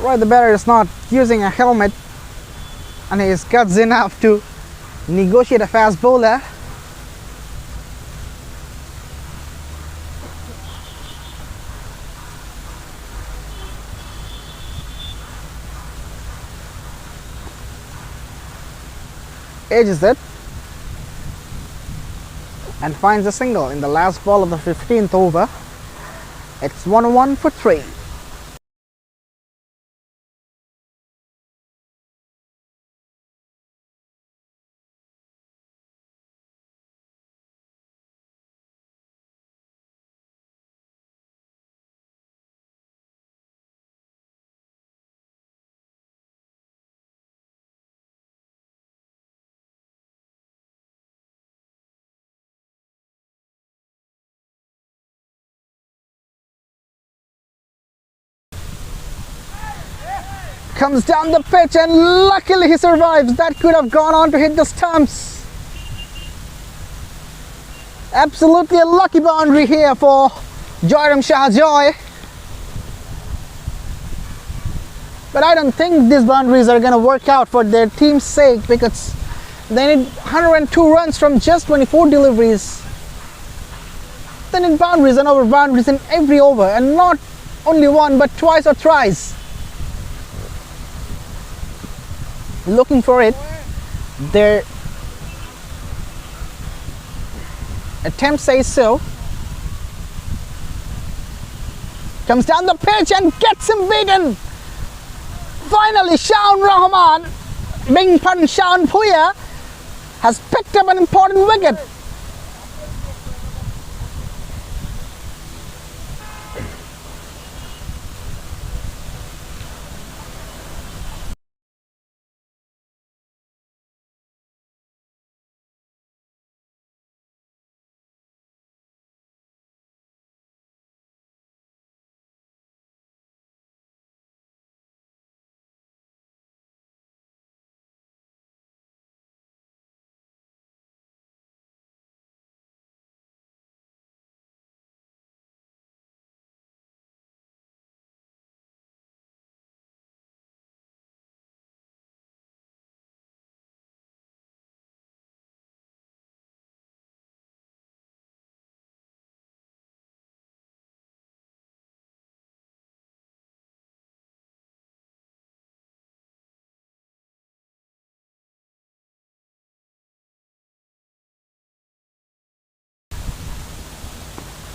Right, the batter is not using a helmet and he is guts enough to negotiate a fast bowler. Edges it and finds a single in the last ball of the 15th over. It's 1-1 for 3. Comes down the pitch and luckily he survives. That could have gone on to hit the stumps. Absolutely a lucky boundary here for Joyram Shah Joy. But I don't think these boundaries are going to work out for their team's sake because they need 102 runs from just 24 deliveries. They need boundaries and over boundaries in every over, and not only one but twice or thrice. Looking for it. Their attempt says so. Comes down the pitch and gets him beaten. Finally, Shaun Rahman, being pardoned, Shaun Puya, has picked up an important wicket.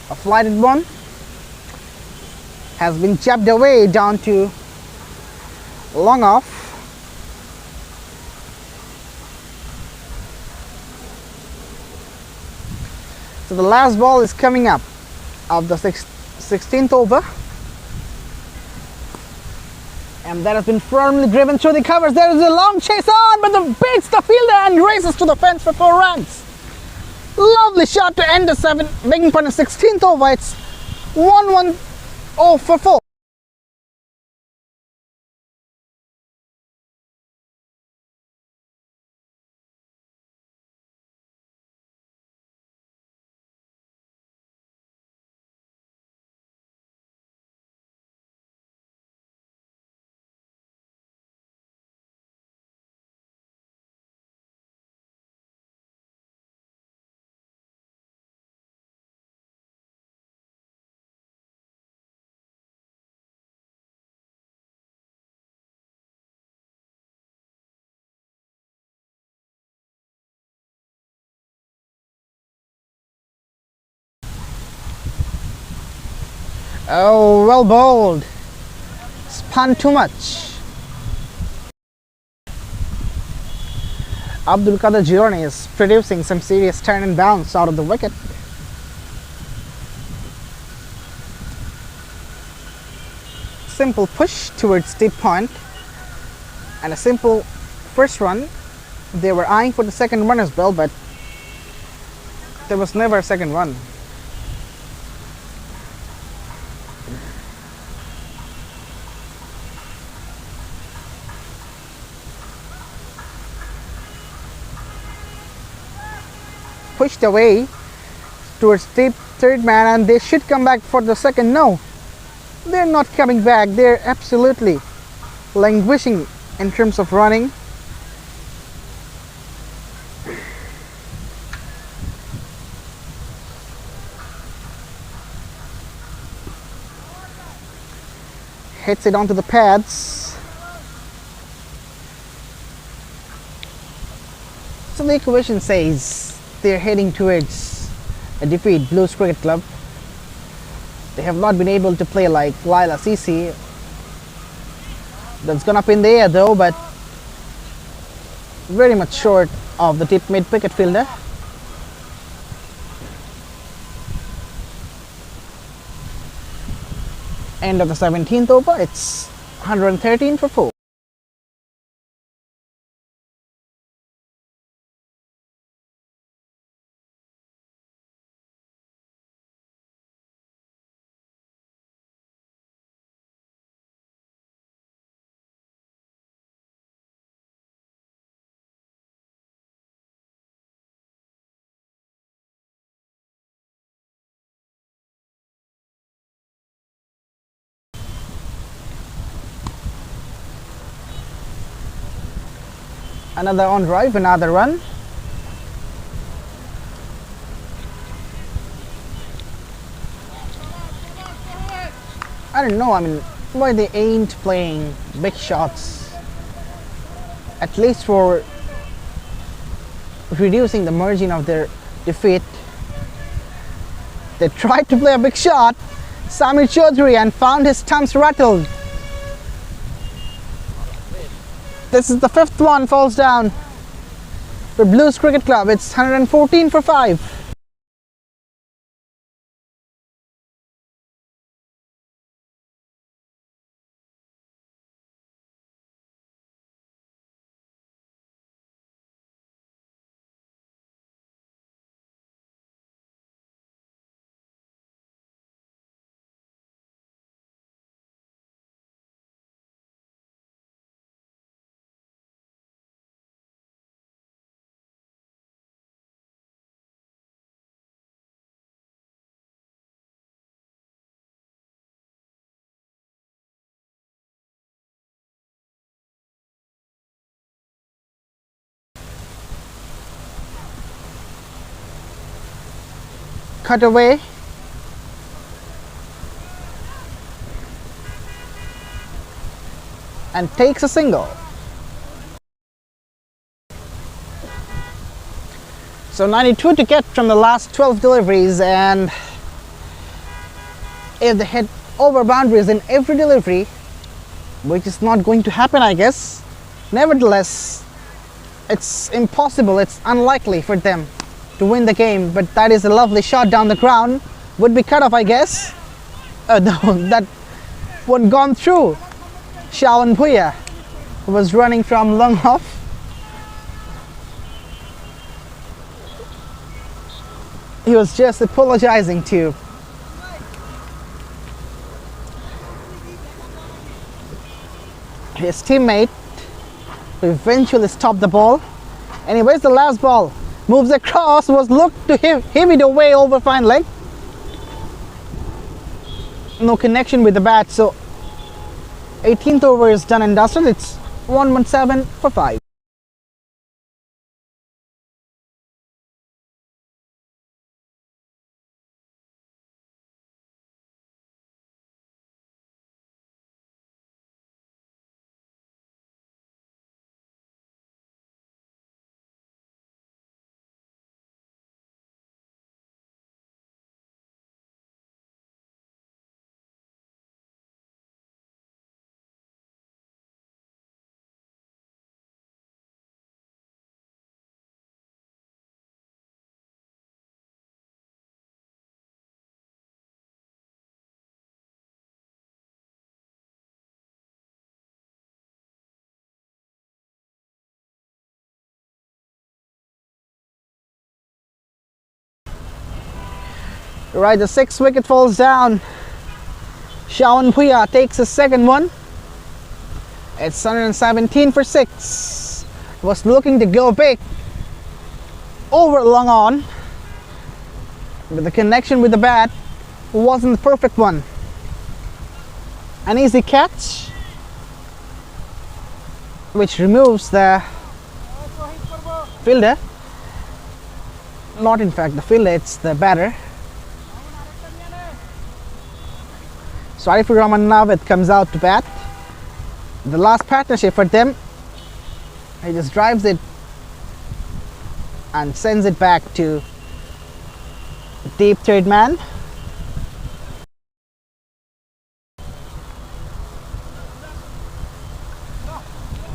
A flighted one has been jabbed away down to long off. So the last ball is coming up of the 16th over, and that has been firmly driven through the covers. There is a long chase on, but the beats the fielder and races to the fence for 4 runs. Lovely shot to end the making point of 16th over. It's 1-1 for 4. Oh, well bowled. Spun too much. Abdul Qadir Jirani is producing some serious turn and bounce out of the wicket. Simple push towards deep point and a simple first run. They were eyeing for the second run as well, but there was never a second run. Pushed away towards deep third man, and they should come back for the second. No, they're not coming back. They're absolutely languishing in terms of running. Hits it onto the pads. So the equation says they're heading towards a defeat. Bluez Cricket Club. They have not been able to play like Laila CC. That's gone up in the air though, but very much short of the deep mid wicket fielder. End of the 17th over. It's 113 for 4. Another on drive, another run. I don't know, I mean, why they ain't playing big shots, at least for reducing the margin of their defeat. They tried to play a big shot, Samir Chaudhary, and found his stumps rattled. This is the 5th one, falls down for Bluez Cricket Club. It's 114 for 5. Cut away. And takes a single. So 92 to get from the last 12 deliveries, and if they hit over boundaries in every delivery, which is not going to happen, I guess. Nevertheless, it's impossible, it's unlikely for them to win the game, but that is a lovely shot down the ground. Would be cut off, I guess. No, that one gone through. Shawan Puya was running from long off. He was just apologizing to his teammate, who eventually stopped the ball. Anyways, the last ball moves across, was looked to him, hit it away over fine leg. No connection with the bat, so 18th over is done and dusted. It's 117 for 5. Right, the 6th wicket falls down. Shawan Puya takes his second one. It's 117 for 6. Was looking to go big over long on, but the connection with the bat wasn't the perfect one. An easy catch, which removes the fielder. Not in fact the fielder, it's the batter. Sarifur Rahman Navid comes out to bat. The last partnership for them. He just drives it and sends it back to deep third man.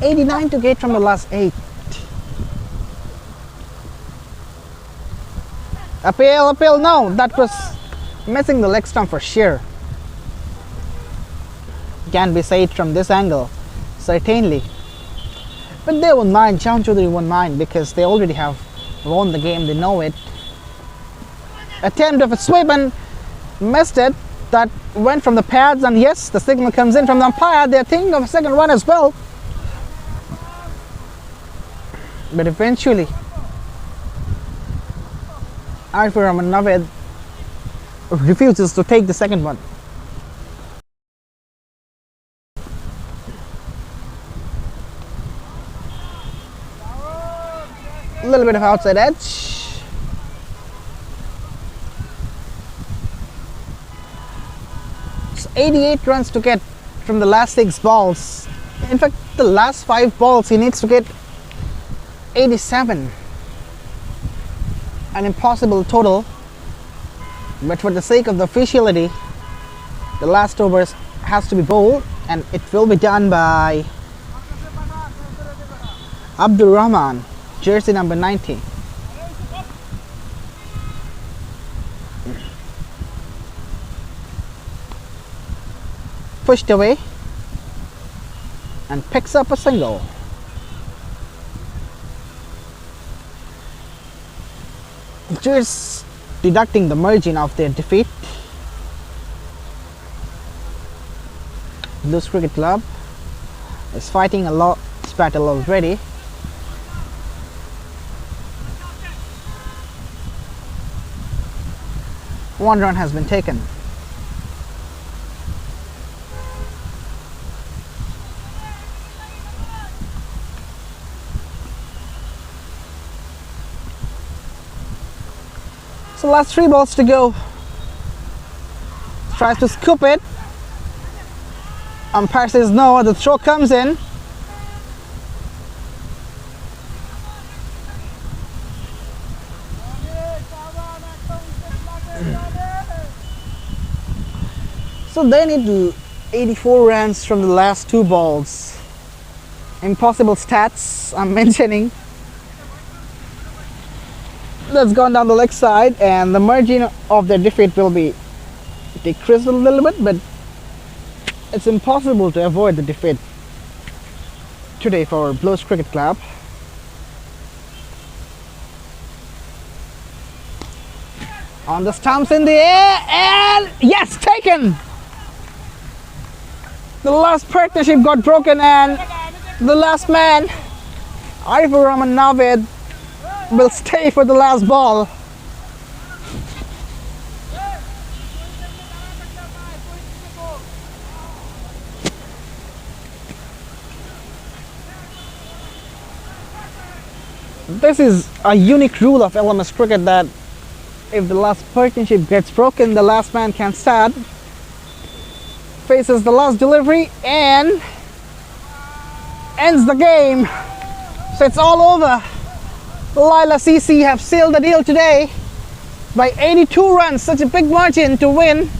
$89 to get from the last 8. Appeal, no, that was missing the leg stump for sure. Can be said from this angle, certainly. But they won't mind, Chaun Chaudhary won't mind, because they already have won the game, they know it. Attempt of a sweep and missed it. That went from the pads, and yes, the signal comes in from the umpire. They're thinking of a second run as well. But eventually, Sarifur Rahman Navid refuses to take the second one. A little bit of outside edge. So 88 runs to get from the last 6 balls. In fact, the last 5 balls he needs to get 87. An impossible total, but for the sake of the officiality, the last overs has to be bowled, and it will be done by Abdul Rahman, jersey number 90. Pushed away and picks up a single. Just deducting the margin of their defeat. Bluez Cricket Club is fighting a lost battle already. One run has been taken. So last 3 balls to go. Tries to scoop it. Umpire says no, the throw comes in. So they need to 84 runs from the last 2 balls. Impossible stats I'm mentioning. That's gone down the leg side, and the margin of their defeat will be decreased a little bit, but it's impossible to avoid the defeat today for Bluez Cricket Club. On the stumps in the air, and yes, taken! The last partnership got broken, and the last man, Arifur Rahman Navid, will stay for the last ball. This is a unique rule of LMS cricket that if the last partnership gets broken, the last man can start, faces the last delivery, and ends the game. So it's all over. Laila CC have sealed the deal today by 82 runs, such a big margin to win.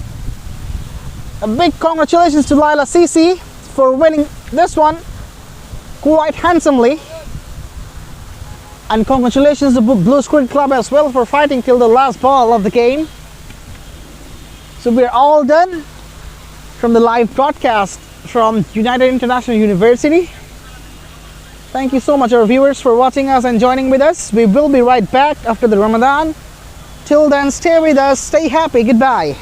A big congratulations to Laila CC for winning this one quite handsomely. And congratulations to Bluez Cricket Club as well for fighting till the last ball of the game. So we're all done from the live broadcast from United International University. Thank you so much, our viewers, for watching us and joining with us. We will be right back after the Ramadan. Till then, stay with us, stay happy, goodbye.